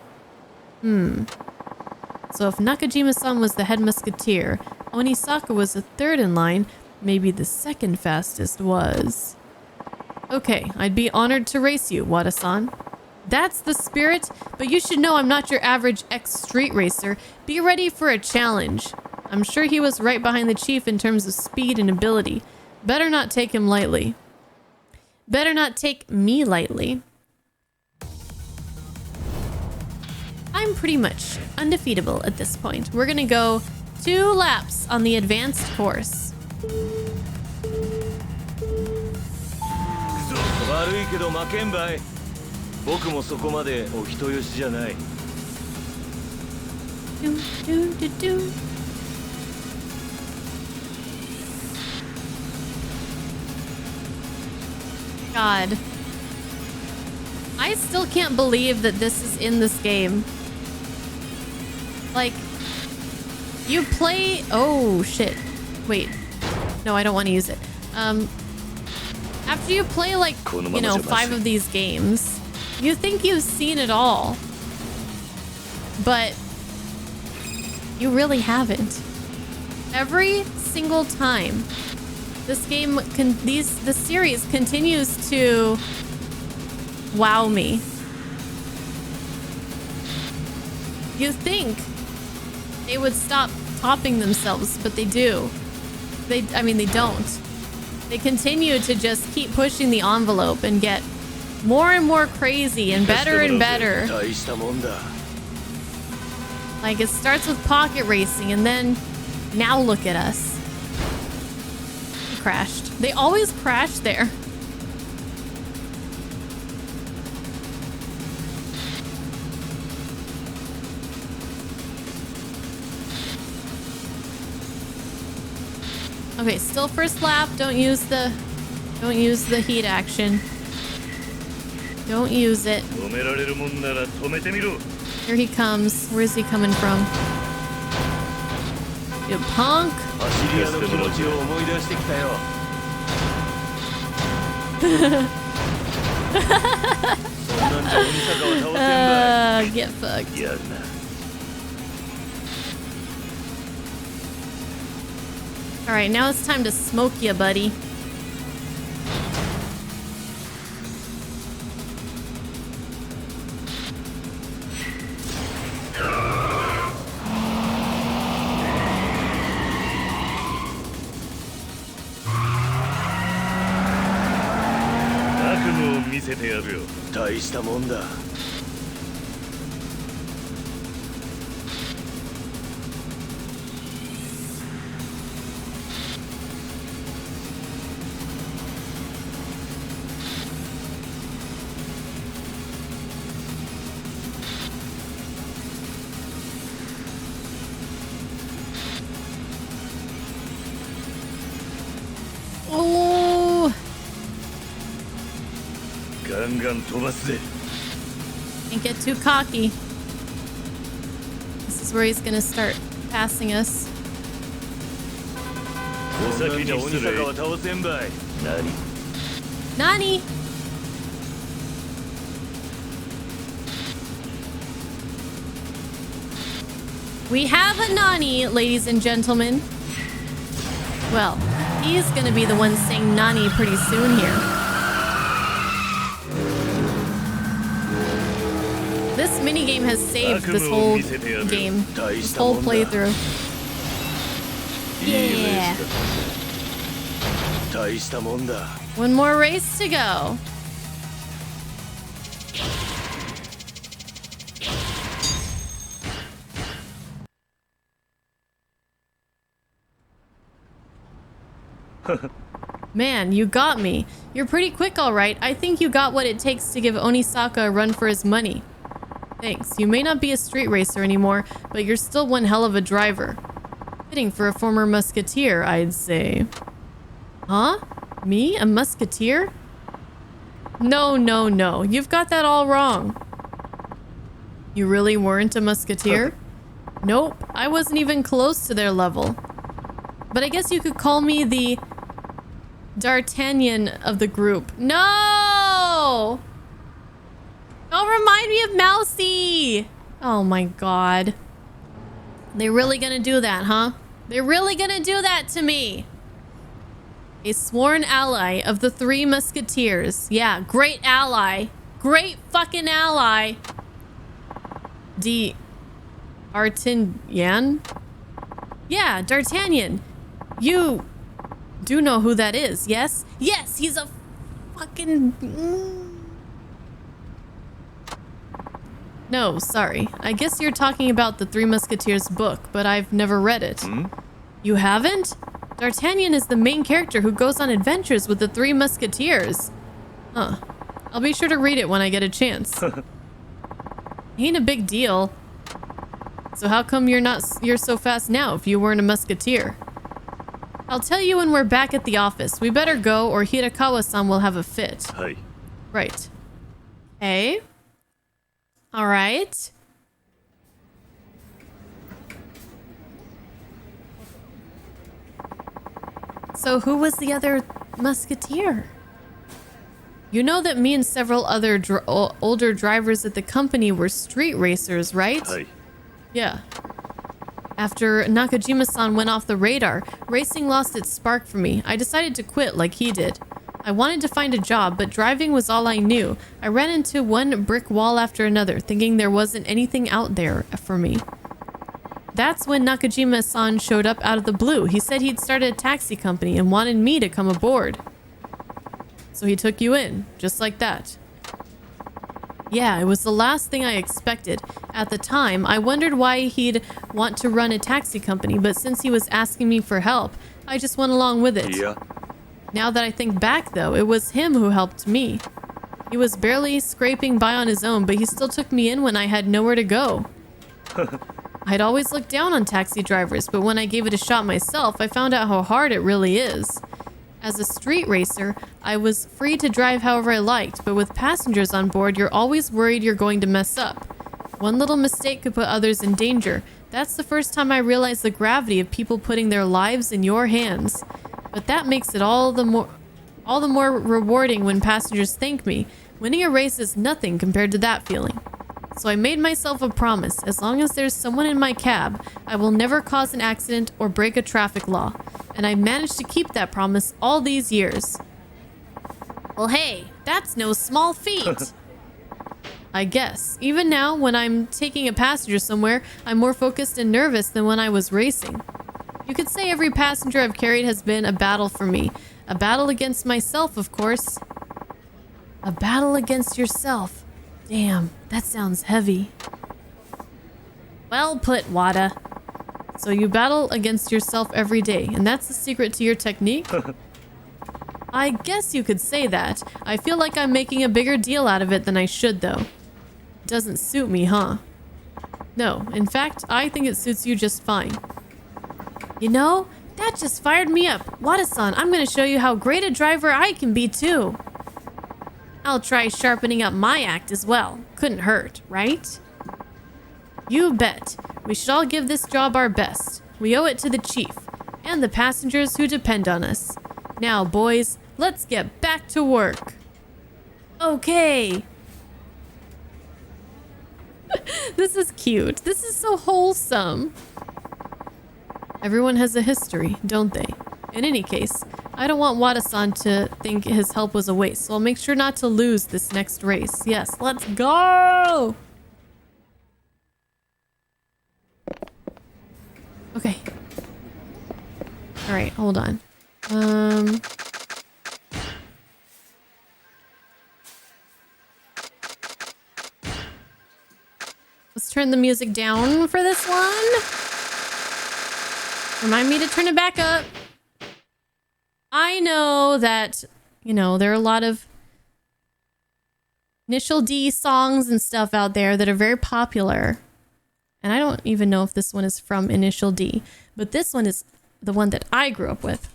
So if Nakajima-san was the head musketeer, Onisaka was the third in line, maybe the second fastest was. Okay, I'd be honored to race you, Wada-san. That's the spirit, but you should know I'm not your average ex-street racer. Be ready for a challenge. I'm sure he was right behind the chief in terms of speed and ability. Better not take him lightly. Better not take me lightly. I'm pretty much undefeatable at this point. We're gonna go 2 laps on the advanced course. God. I still can't believe that this is in this game. Like, you play... Oh, shit. Wait. No, I don't want to use it. After you play, like, you know, 5 of these games, you think you've seen it all. But you really haven't. Every single time, this game, the series continues to wow me. You think they would stop topping themselves, but they do. I mean, they don't. They continue to just keep pushing the envelope and get more and more crazy and better and better. Like, it starts with pocket racing, and then now look at us. We crashed. They always crash there. Okay, still first lap. Don't use the heat action. Don't use it. Here he comes. Where's he coming from? You punk. Get fucked. Alright, now it's time to smoke ya, buddy. Can't get too cocky. This is where he's gonna start passing us. Nani? We have a Nani, ladies and gentlemen. Well, he's gonna be the one saying Nani pretty soon here. This minigame has saved this whole game, this whole playthrough. Yeah. One more race to go. Man, you got me. You're pretty quick, all right. I think you got what it takes to give Onisaka a run for his money. Thanks. You may not be a street racer anymore, but you're still one hell of a driver. Fitting for a former musketeer, I'd say. Huh? Me? A musketeer? No, no, no. You've got that all wrong. You really weren't a musketeer? Nope. I wasn't even close to their level. But I guess you could call me the D'Artagnan of the group. No! Don't remind me of Mousy! Oh my god. They really gonna do that, huh? They're really gonna do that to me! A sworn ally of the Three Musketeers. Yeah, great ally. Great fucking ally. D'Artagnan? Yeah, D'Artagnan. You do know who that is, yes? Yes, he's a fucking... No, sorry. I guess you're talking about the Three Musketeers book, but I've never read it. You haven't? D'Artagnan is the main character who goes on adventures with the Three Musketeers. Huh. I'll be sure to read it when I get a chance. Ain't a big deal. So how come you're so fast now if you weren't a musketeer? I'll tell you when we're back at the office. We better go or Hirakawa-san will have a fit.
Hey.
Right. Hey. All right. So who was the other musketeer? You know that me and several other older drivers at the company were street racers, right?
Hey.
Yeah. After Nakajima-san went off the radar, racing lost its spark for me. I decided to quit like he did. I wanted to find a job, but driving was all I knew. I ran into one brick wall after another, thinking there wasn't anything out there for me. That's when Nakajima-san showed up out of the blue. He said he'd started a taxi company and wanted me to come aboard. So he took you in, just like that. Yeah, it was the last thing I expected. At the time, I wondered why he'd want to run a taxi company, but since he was asking me for help, I just went along with it.
Yeah.
Now that I think back, though, it was him who helped me. He was barely scraping by on his own, but he still took me in when I had nowhere to go. I'd always looked down on taxi drivers, but when I gave it a shot myself, I found out how hard it really is. As a street racer, I was free to drive however I liked, but with passengers on board, you're always worried you're going to mess up. One little mistake could put others in danger. That's the first time I realized the gravity of people putting their lives in your hands. But that makes it all the more rewarding when passengers thank me. Winning a race is nothing compared to that feeling. So I made myself a promise. As long as there's someone in my cab, I will never cause an accident or break a traffic law. And I managed to keep that promise all these years. Well, hey, that's no small feat. I guess. Even now, when I'm taking a passenger somewhere, I'm more focused and nervous than when I was racing. You could say every passenger I've carried has been a battle for me. A battle against myself, of course. A battle against yourself. Damn, that sounds heavy. Well put, Wada. So you battle against yourself every day, and that's the secret to your technique? I guess you could say that. I feel like I'm making a bigger deal out of it than I should, though. Doesn't suit me, huh? No, in fact, I think it suits you just fine. You know, that just fired me up. Wada-san, I'm gonna show you how great a driver I can be, too. I'll try sharpening up my act as well. Couldn't hurt, right? You bet. We should all give this job our best. We owe it to the chief, and the passengers who depend on us. Now, boys, let's get back to work. Okay. This is cute. This is so wholesome. Everyone has a history, don't they? In any case, I don't want Wada-san to think his help was a waste, so I'll make sure not to lose this next race. Yes, let's go! Okay. Alright, hold on. Let's turn the music down for this one. Remind me to turn it back up. I know that, you know, there are a lot of Initial D songs and stuff out there that are very popular. And I don't even know if this one is from Initial D, but this one is the one that I grew up with.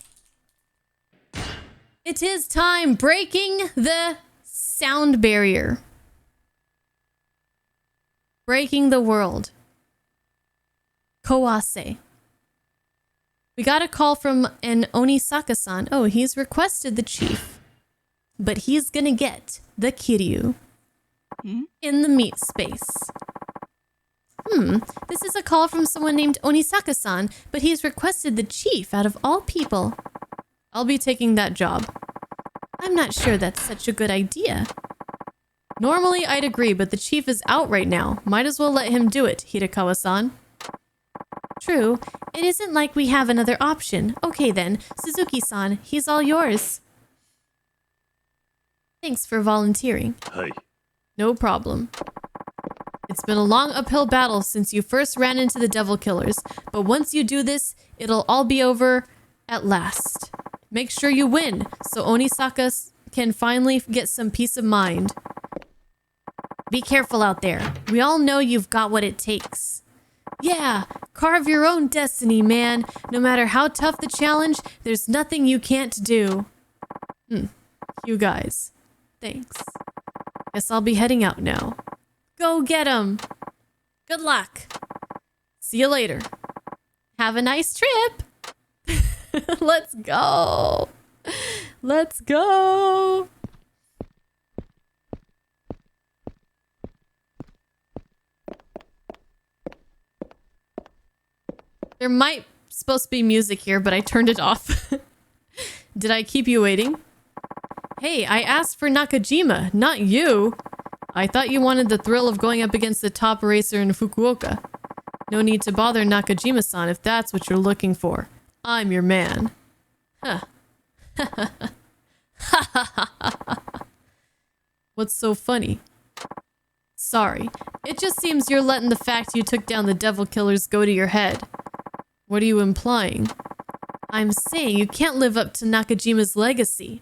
It is time, breaking the sound barrier. Breaking the world. Kawase. We got a call from an Onisaka-san. Oh, he's requested the chief. But he's gonna get the Kiryu. In the meat space. This is a call from someone named Onisaka-san, but he's requested the chief out of all people. I'll be taking that job. I'm not sure that's such a good idea. Normally, I'd agree, but the chief is out right now. Might as well let him do it, Hirakawa-san. True. It isn't like we have another option. Okay then, Suzuki-san, he's all yours. Thanks for volunteering.
Hi.
No problem. It's been a long uphill battle since you first ran into the devil killers, but once you do this, it'll all be over at last. Make sure you win, so Onisaka can finally get some peace of mind. Be careful out there. We all know you've got what it takes. Yeah, carve your own destiny, man. No matter how tough the challenge, there's nothing you can't do. You guys. Thanks. Guess I'll be heading out now. Go get 'em. Good luck. See you later. Have a nice trip. Let's go. Let's go. There might supposed to be music here, but I turned it off. Did I keep you waiting? Hey, I asked for Nakajima, not you. I thought you wanted the thrill of going up against the top racer in Fukuoka. No need to bother Nakajima-san if that's what you're looking for. I'm your man. Huh. What's so funny? Sorry. It just seems you're letting the fact you took down the devil killers go to your head. What are you implying? I'm saying you can't live up to Nakajima's legacy.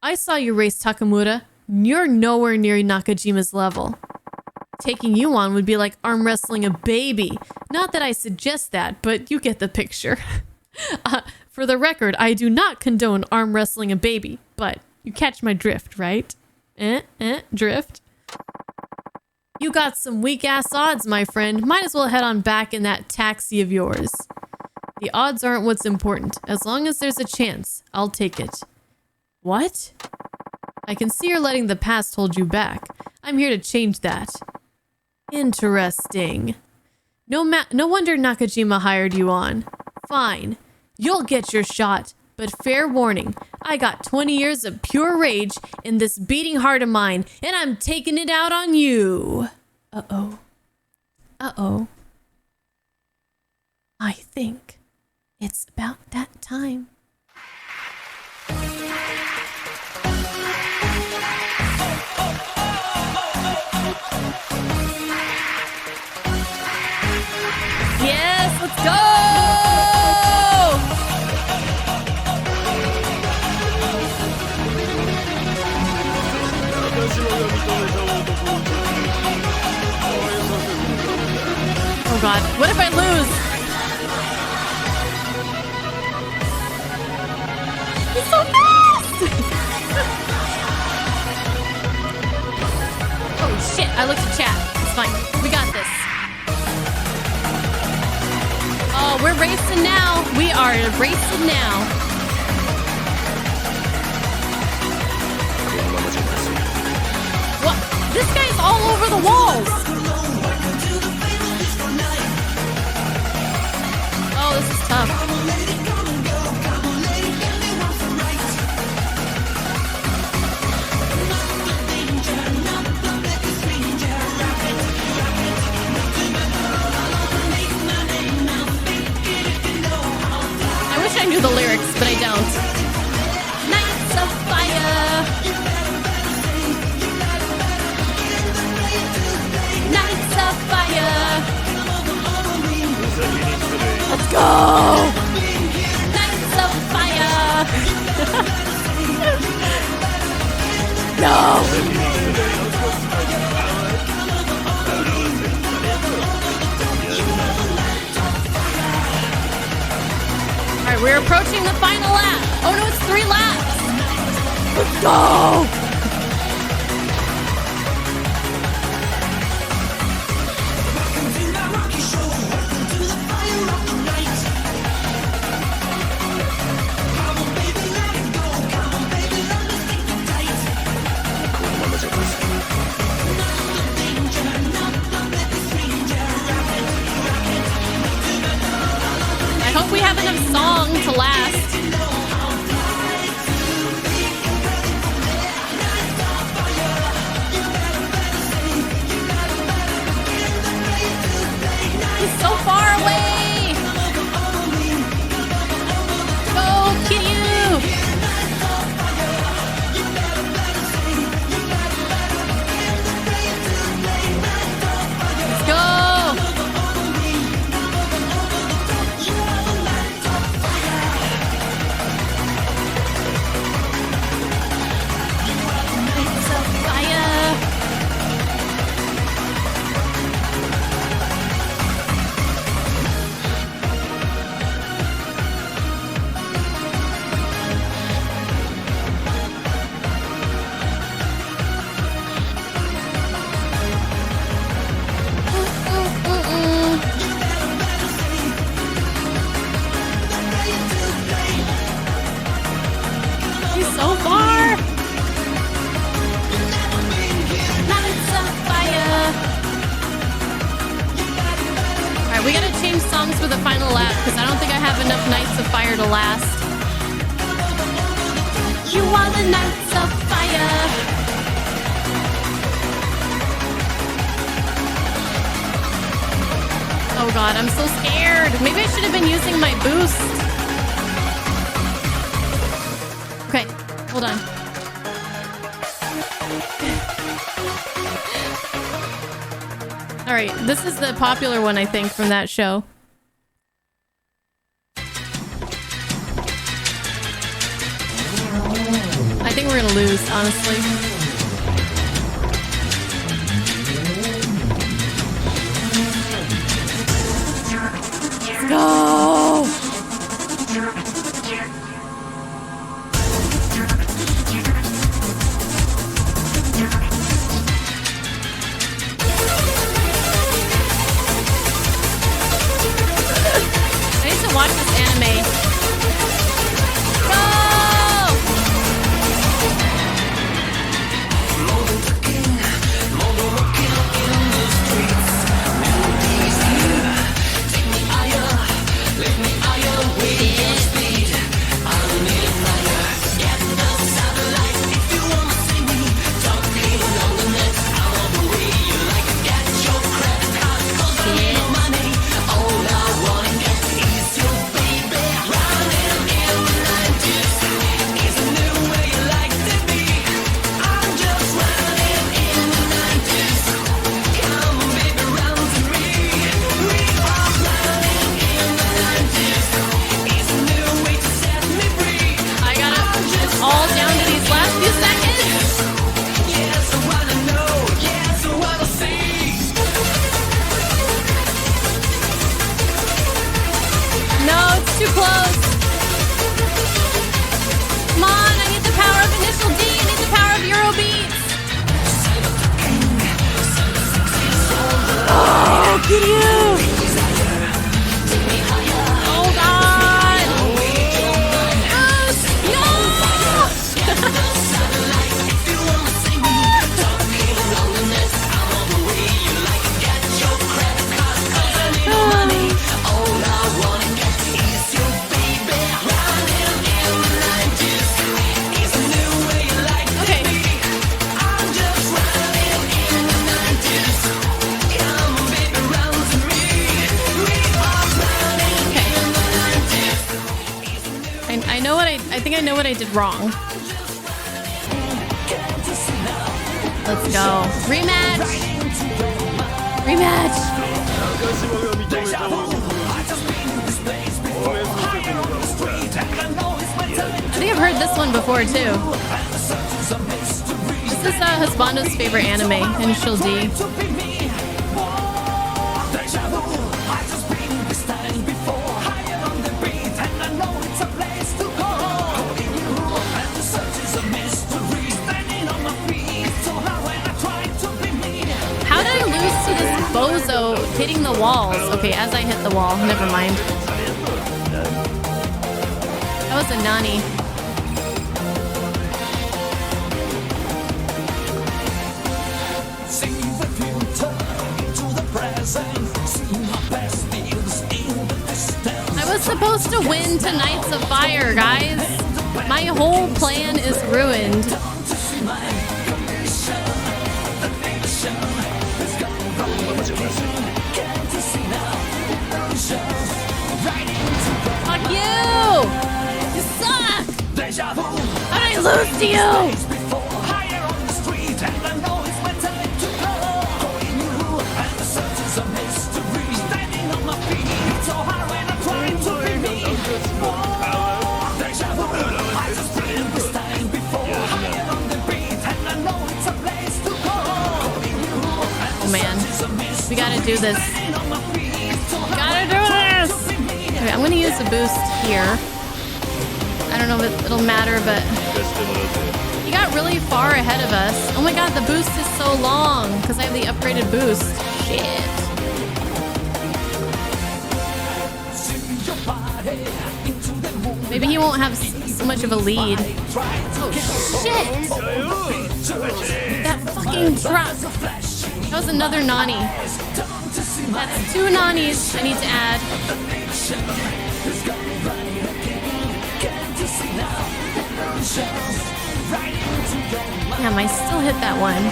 I saw you race Takamura. You're nowhere near Nakajima's level. Taking you on would be like arm wrestling a baby. Not that I suggest that, but you get the picture. For the record, I do not condone arm wrestling a baby, but you catch my drift, right? Drift. You got some weak-ass odds, my friend. Might as well head on back in that taxi of yours. The odds aren't what's important. As long as there's a chance, I'll take it. What? I can see you're letting the past hold you back. I'm here to change that. Interesting. No wonder Nakajima hired you on. Fine. You'll get your shot. But fair warning, I got 20 years of pure rage in this beating heart of mine, and I'm taking it out on you. Uh-oh. Uh-oh. I think it's about that time. Yes, let's go! Oh god, what if I lose? He's so fast! Oh shit, I looked at chat. It's fine. We got this. Oh, we're we're racing now. We are racing now. What? This guy's all over the walls. Oh, this is tough. I knew the lyrics, but I don't. Nights of fire. Nights of fire. Let's go. Nights of fire. No. Alright, we're approaching the final lap. Oh no, it's 3 laps. Let's go. I hope we have enough song to last. He's so far away. Go, Kiryu. Let's go. So far. Nights of fire. Alright, we gotta change songs for the final lap because I don't think I have enough Nights of Fire to last. You are the Nights of Fire. Oh god, I'm so scared. Maybe I should have been using my boost. Okay, hold on. All right, this is the popular one, I think, from that show. I think we're gonna lose, honestly. Let's go! Watch this anime. Go! too close. Come on, I need the power of initial D. I need the power of Eurobeats. Oh, get you. think I know what I did wrong. Let's go. Rematch! Rematch! I think I've heard this one before too. This is Husbando's favorite anime, Initial D. How did I lose to this bozo hitting the walls? Okay, as I hit the wall. Never mind. That was a nani. I was supposed to win tonight's of Fire, guys. My whole plan is ruined. Fuck you! You suck! How did I lose to you? Oh man, we gotta do this. Gotta do this! Okay, I'm gonna use the boost here. I don't know if it'll matter, but he got really far ahead of us. Oh my god, the boost is so long because I have the upgraded boost. Shit. Maybe he won't have so much of a lead. Oh shit! That fucking drop. That was another nani. That's 2 nanis I need to add. Damn, I still hit that one.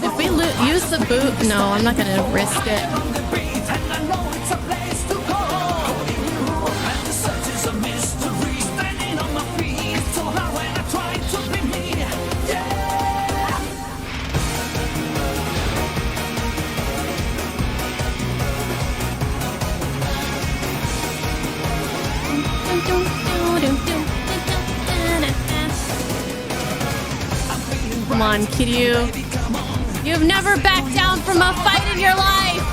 If we use the boot, no, I'm not gonna risk it. Come on, Kiryu. You've never backed down from a fight in your life!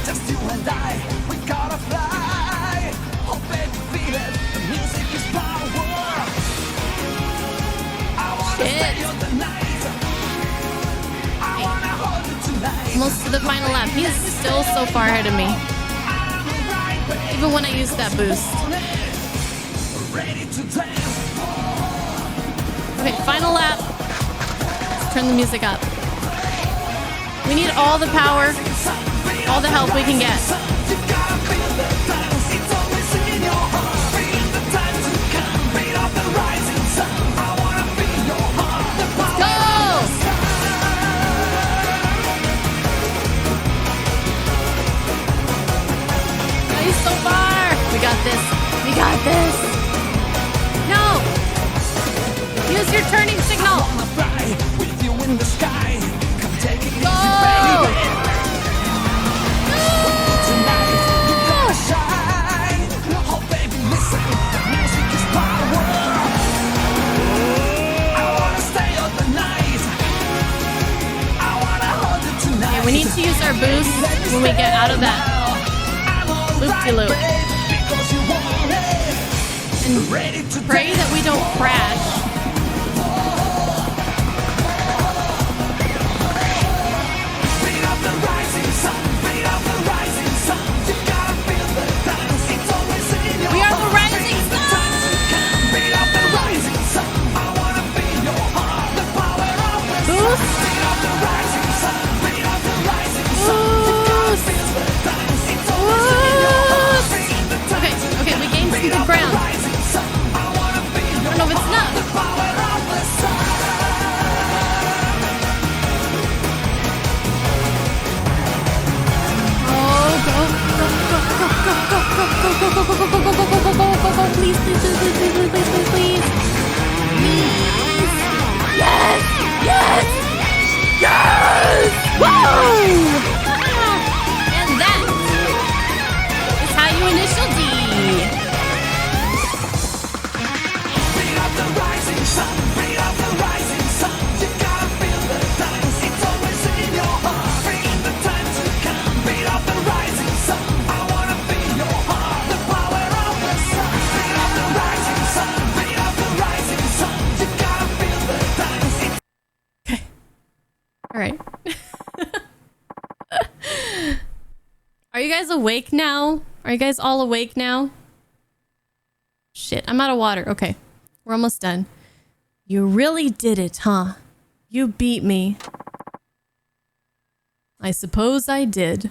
Just you and I, we gotta fly. Oh baby, feel it. The music is power. I wanna stay on the night. I wanna hold you tonight. Almost to the final lap. He is still so far ahead of me. Even when I use that boost. Okay, final lap. Let's turn the music up. We need all the power, all the help we can get. Let's go! Oh, he's so far! We got this. We got this. No! Use your turning signal. Go! Okay, we need to use our boost when we get out of that loop-de-loop. And pray that we don't crash. We are the rising sun! Boost! Boost! Okay, we gained some good ground. Please, please, please, please, please, please, please, please. Please. Yes! Yes! Yes! Woo! And that is how you initial D.
Beat up the rising sun, beat up the rising sun. You gotta feel the times, it's always in your heart. Bring the time to come, beat up the rising sun. I wanna feel your heart, the power of the sun. Beat up the rising sun, beat up the rising sun. You gotta feel the times.
Okay. All right. Are you guys awake now? Are you guys all awake now? Shit, I'm out of water. Okay, we're almost done. You really did it, huh? You beat me. I suppose I did.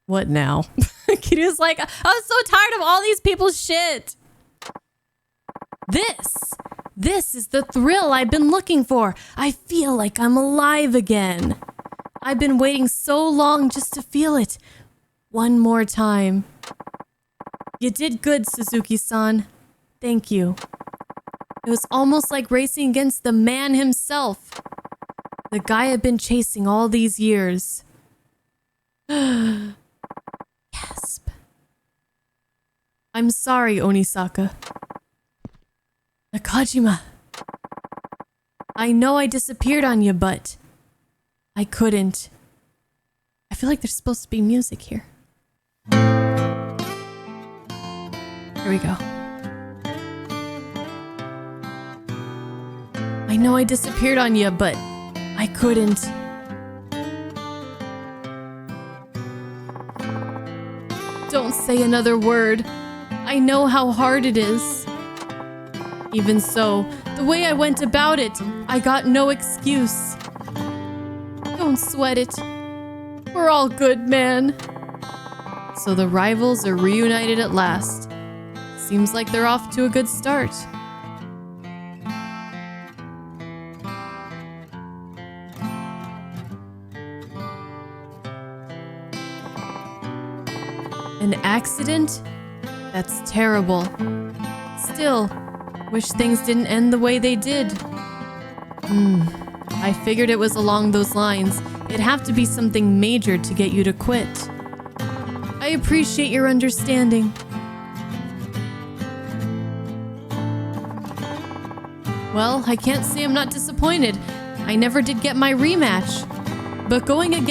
What now? Kiru's like, I'm so tired of all these people's shit. This is the thrill I've been looking for. I feel like I'm alive again. I've been waiting so long just to feel it. One more time. You did good, Suzuki-san. Thank you. It was almost like racing against the man himself. The guy I've been chasing all these years. Gasp. I'm sorry, Onisaka. Nakajima. I know I disappeared on you, but I couldn't. I feel like there's supposed to be music here. Here we go. I know I disappeared on you, but I couldn't. Don't say another word. I know how hard it is. Even so, the way I went about it, I got no excuse. Don't sweat it. We're all good, man. So the rivals are reunited at last. Seems like they're off to a good start. An accident? That's terrible. Still, wish things didn't end the way they did. I figured it was along those lines. It'd have to be something major to get you to quit. I appreciate your understanding. Well, I can't say I'm not disappointed. I never did get my rematch. But going up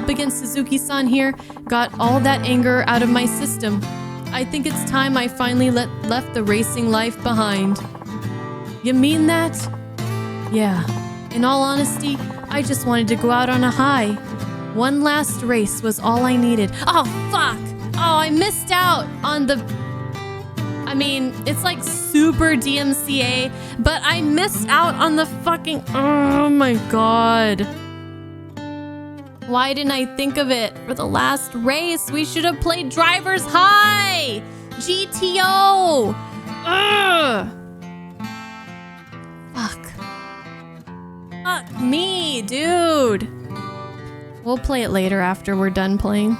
against Suzuki-san here got all that anger out of my system. I think it's time I finally left the racing life behind. You mean that? Yeah. In all honesty, I just wanted to go out on a high. One last race was all I needed. Oh, fuck! Oh, I missed out on the... I mean, it's like super DMCA, but I missed out on the fucking... Oh my god. Why didn't I think of it? For the last race, we should have played Driver's High! GTO! Ugh! Fuck. Fuck me, dude. We'll play it later after we're done playing.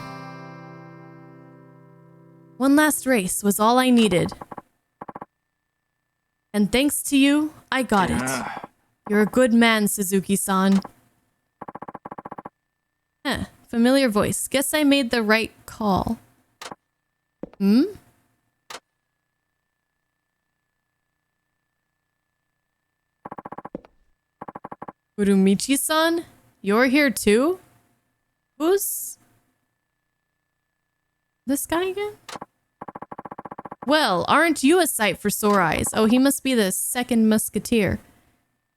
One last race was all I needed. And thanks to you, I got it. You're a good man, Suzuki-san. Huh, familiar voice. Guess I made the right call. Urumichi-san? You're here too? Who's... this guy again? Well, aren't you a sight for sore eyes? Oh, he must be the second musketeer.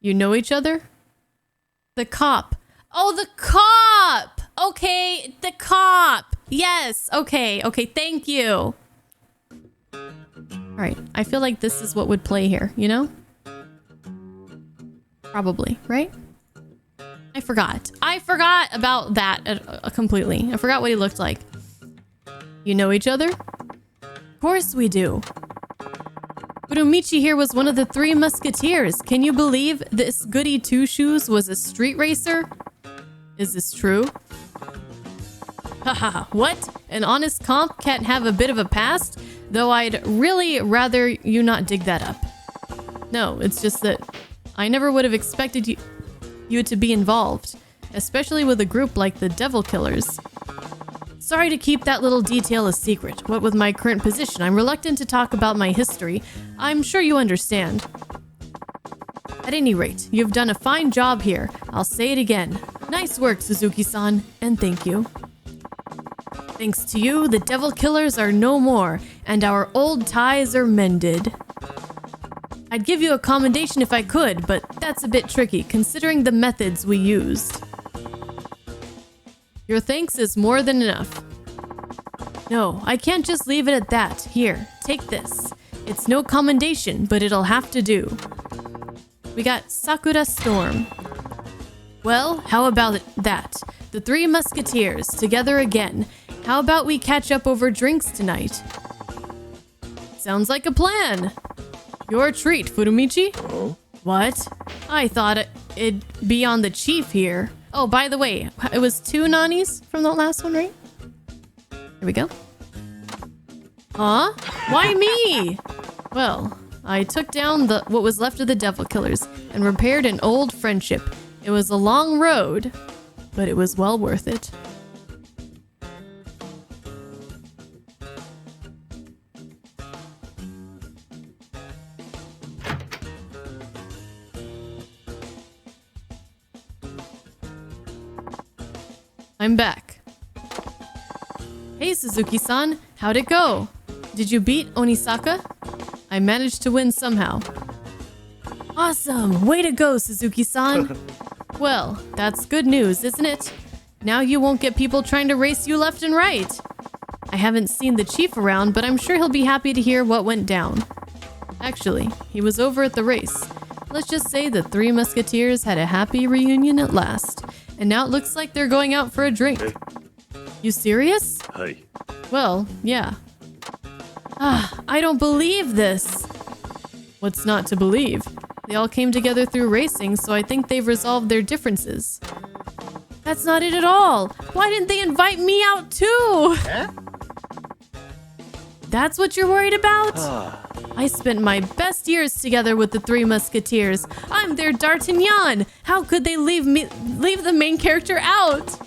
You know each other? The cop. Oh, the cop! Okay, the cop! Yes, okay, thank you. Alright, I feel like this is what would play here, you know? Probably, right? I forgot. I forgot about that completely. I forgot what he looked like. You know each other? Of course we do. Furumichi here was one of the Three Musketeers. Can you believe this goody two-shoes was a street racer? Is this true? Haha, what? An honest comp can't have a bit of a past? Though I'd really rather you not dig that up. No, it's just that I never would have expected you to be involved, especially with a group like the Devil Killers. Sorry to keep that little detail a secret. What with my current position, I'm reluctant to talk about my history. I'm sure you understand. At any rate, you've done a fine job here. I'll say it again. Nice work, Suzuki-san, and thank you. Thanks to you, the Devil Killers are no more, and our old ties are mended. I'd give you a commendation if I could, but that's a bit tricky, considering the methods we used. Your thanks is more than enough. No, I can't just leave it at that. Here, take this. It's no commendation, but it'll have to do. We got Sakura Storm. Well, how about that? The Three Musketeers, together again. How about we catch up over drinks tonight? Sounds like a plan. Your treat, Furumichi.
Oh?
What? I thought it'd be on the chief here. Oh, by the way, it was 2 Nanis from the last one, right? Here we go. Huh? Why me? Well, I took down what was left of the Devil Killers and repaired an old friendship. It was a long road, but it was well worth it. I'm back. Hey Suzuki-san, how'd it go? Did you beat Onisaka? I managed to win somehow. Awesome! Way to go, Suzuki-san! Well, that's good news, isn't it? Now you won't get people trying to race you left and right. I haven't seen the chief around, but I'm sure he'll be happy to hear what went down. Actually, he was over at the race. Let's just say the Three Musketeers had a happy reunion at last. And now it looks like they're going out for a drink. You serious?
Hey.
Well, yeah. I don't believe this. What's not to believe? They all came together through racing, so I think they've resolved their differences. That's not it at all. Why didn't they invite me out too? That's what you're worried about? I spent my best years together with the Three Musketeers. I'm their D'Artagnan. How could they leave the main character out?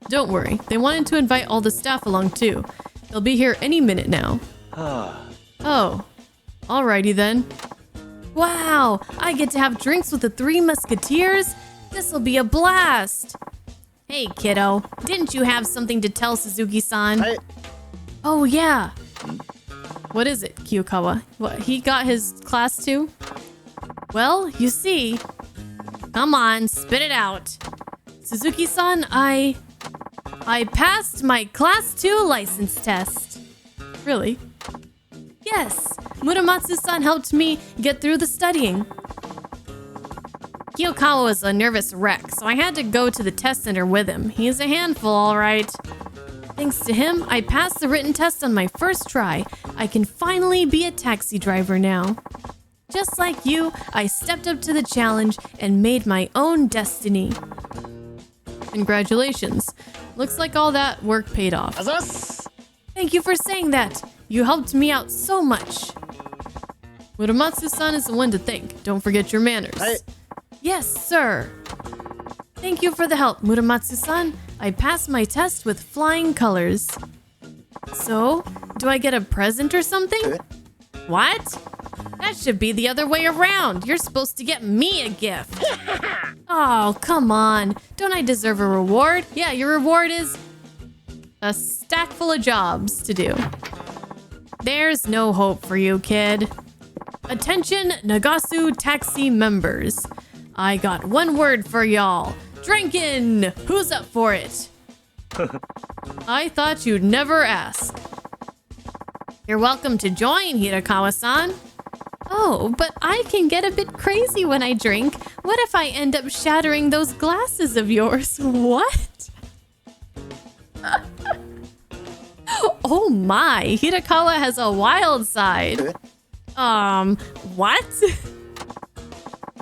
Don't worry. They wanted to invite all the staff along too. They'll be here any minute now. Oh. Alrighty then. Wow, I get to have drinks with the Three Musketeers? This'll be a blast. Hey kiddo, didn't you have something to tell Suzuki-san? Oh yeah. What is it, Kyokawa? What, he got his class too? Well, you see. Come on, spit it out. Suzuki-san, I passed my class 2 license test. Really? Yes, Muramatsu-san helped me get through the studying. Kyokawa was a nervous wreck, so I had to go to the test center with him. He's a handful, all right. Thanks to him, I passed the written test on my first try. I can finally be a taxi driver now. Just like you, I stepped up to the challenge and made my own destiny. Congratulations. Looks like all that work paid off. Thank you for saying that. You helped me out so much. Muramatsu-san is the one to thank. Don't forget your manners. Yes, sir. Thank you for the help, Muramatsu-san. I passed my test with flying colors. So, do I get a present or something? What? That should be the other way around. You're supposed to get me a gift. Oh, come on. Don't I deserve a reward? Yeah, your reward is a stack full of jobs to do. There's no hope for you, kid. Attention, Nagasu Taxi members. I got one word for y'all. Drinkin'! Who's up for it? I thought you'd never ask. You're welcome to join, Hirakawa-san. Oh, but I can get a bit crazy when I drink. What if I end up shattering those glasses of yours? What? Oh my, Hirakawa has a wild side. What?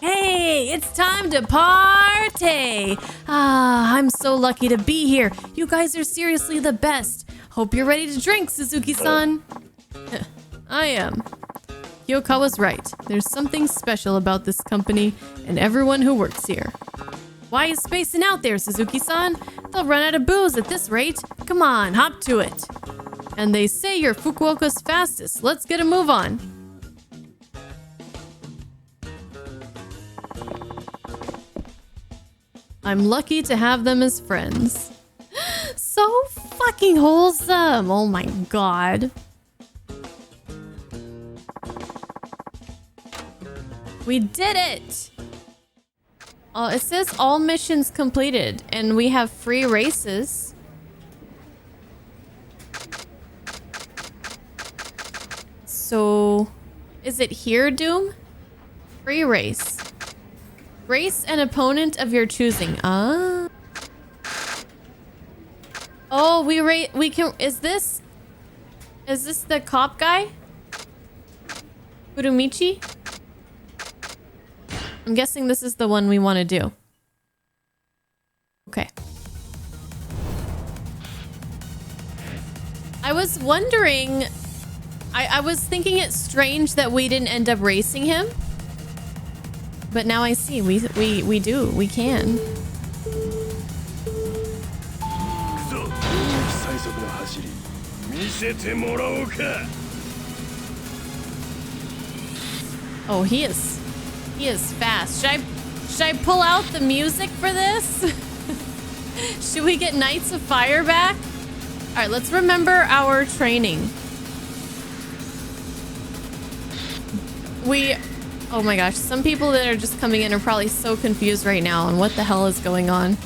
Hey, it's time to party! Ah, I'm so lucky to be here. You guys are seriously the best. Hope you're ready to drink, Suzuki-san. I am. Kyokawa's right. There's something special about this company and everyone who works here. Why are you spacing out there, Suzuki-san? They'll run out of booze at this rate. Come on, hop to it. And they say you're Fukuoka's fastest. Let's get a move on. I'm lucky to have them as friends. So fucking wholesome. Oh my god. We did it! It says all missions completed, and we have free races. So, is it here, Doom? Free race. Race an opponent of your choosing. Ah. Oh, we can. Is this the cop guy? Furumichi? I'm guessing this is the one we want to do. Okay. I was wondering... I was thinking it's strange that we didn't end up racing him. But now I see. We do. We can. Oh, he is fast. Should I pull out the music for this? Should we get Knights of Fire back? All right, let's remember our training. Oh my gosh, some people that are just coming in are probably so confused right now on what the hell is going on.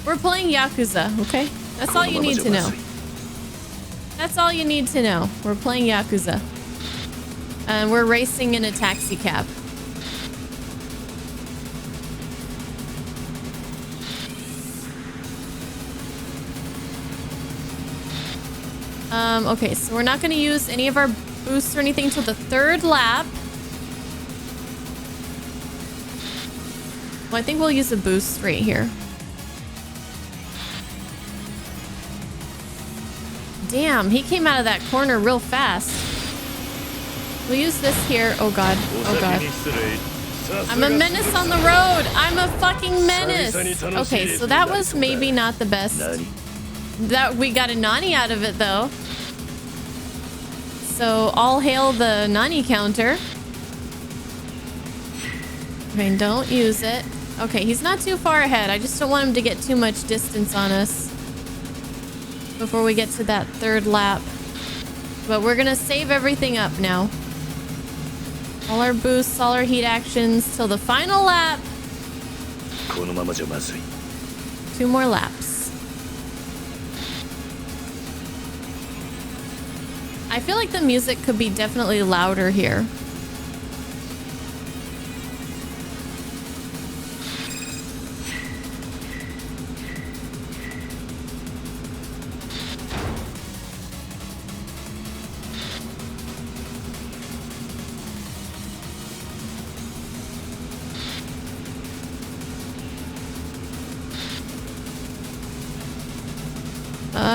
We're playing Yakuza, okay? That's all you need to know. That's all you need to know. We're playing Yakuza. And we're racing in a taxi cab. Okay, so we're not going to use any of our boosts or anything till the third lap. Well, I think we'll use a boost right here. Damn, he came out of that corner real fast. We'll use this here. Oh god. Oh god. I'm a menace on the road. I'm a fucking menace. Okay, so that was maybe not the best. That we got a Nani out of it though. So all hail the Nani counter. Okay, don't use it. Okay, he's not too far ahead. I just don't want him to get too much distance on us before we get to that third lap. But we're gonna save everything up now. All our boosts, all our heat actions till the final lap. 2 more laps. I feel like the music could be definitely louder here.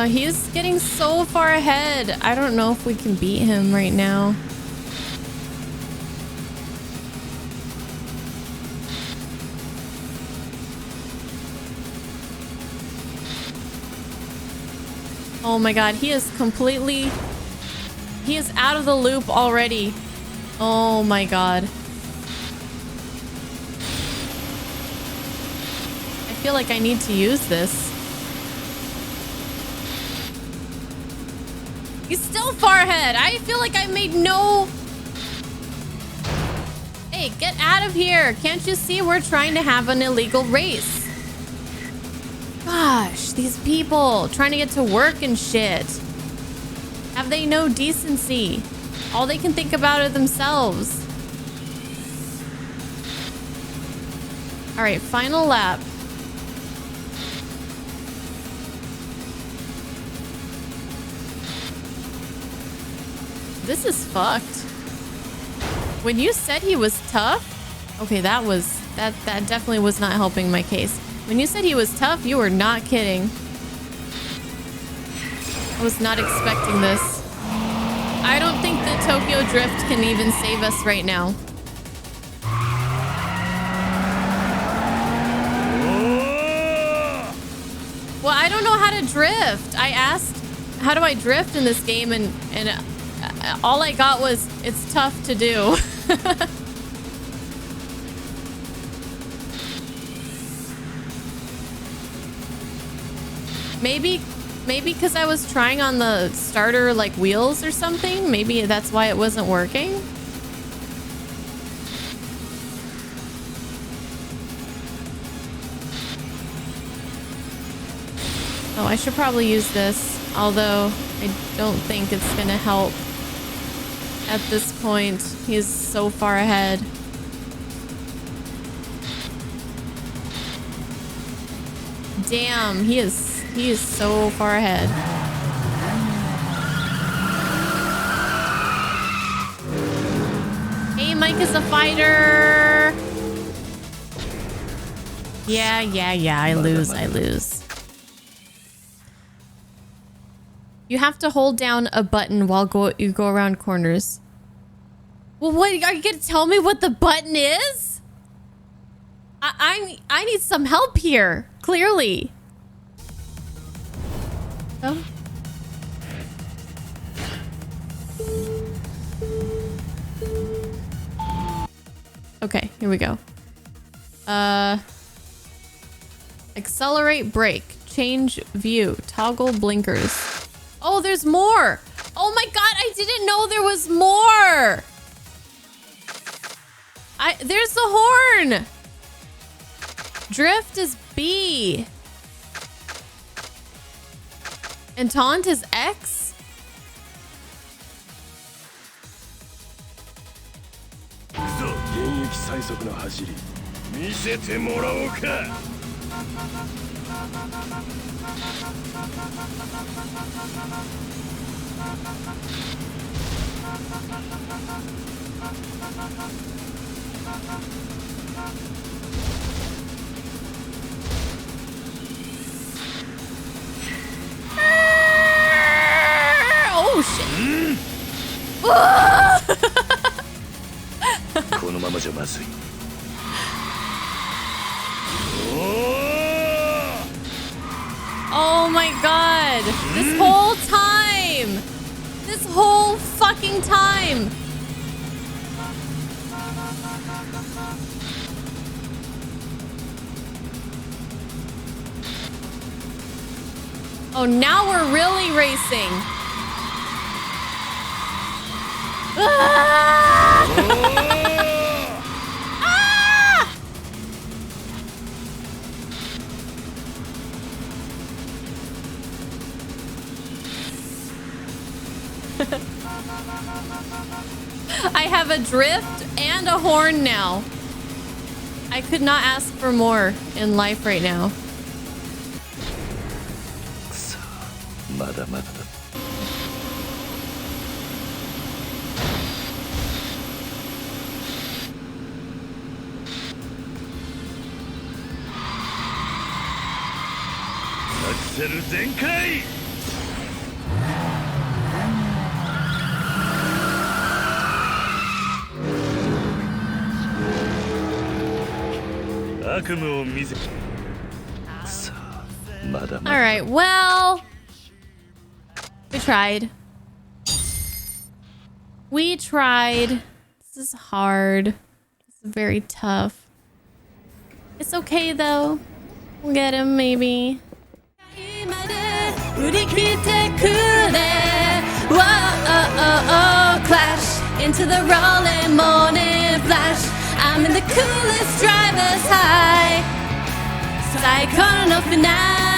He's getting so far ahead. I don't know if we can beat him right now. Oh my god, he is out of the loop already. Oh my god. I feel like I need to use this. He's still far ahead. I feel like I made no... Hey, get out of here. Can't you see we're trying to have an illegal race? Gosh, these people trying to get to work and shit. Have they no decency? All they can think about are themselves. All right, final lap. This is fucked. When you said he was tough, okay, that definitely was not helping my case. When you said he was tough, you were not kidding. I was not expecting this. I don't think the Tokyo Drift can even save us right now. Well, I don't know how to drift. I asked, how do I drift in this game? And all I got was, it's tough to do. Maybe because I was trying on the starter like wheels or something. Maybe that's why it wasn't working. Oh, I should probably use this, although I don't think it's gonna help at this point. He is so far ahead. Damn, he is so far ahead. Hey, Mike is a fighter. Yeah, I lose. You have to hold down a button while you go around corners. Well, what, are you gonna tell me what the button is? I need some help here, clearly. Oh. Okay, here we go. Accelerate, brake, change view, toggle blinkers. Oh, there's more. Oh my god, I didn't know there was more. There's the horn. Drift is B. And taunt is X? Oh shit. Oh my god. This whole time. This whole fucking time. Oh, now we're really racing. Ah! Ah! I have a drift and a horn now. I could not ask for more in life right now. All right, well, we tried. We tried. This is hard. This is very tough. It's okay though. We'll get him maybe. Whoa, clash into the rolling morning flash. I'm in the coolest driver's high. Psychono finale.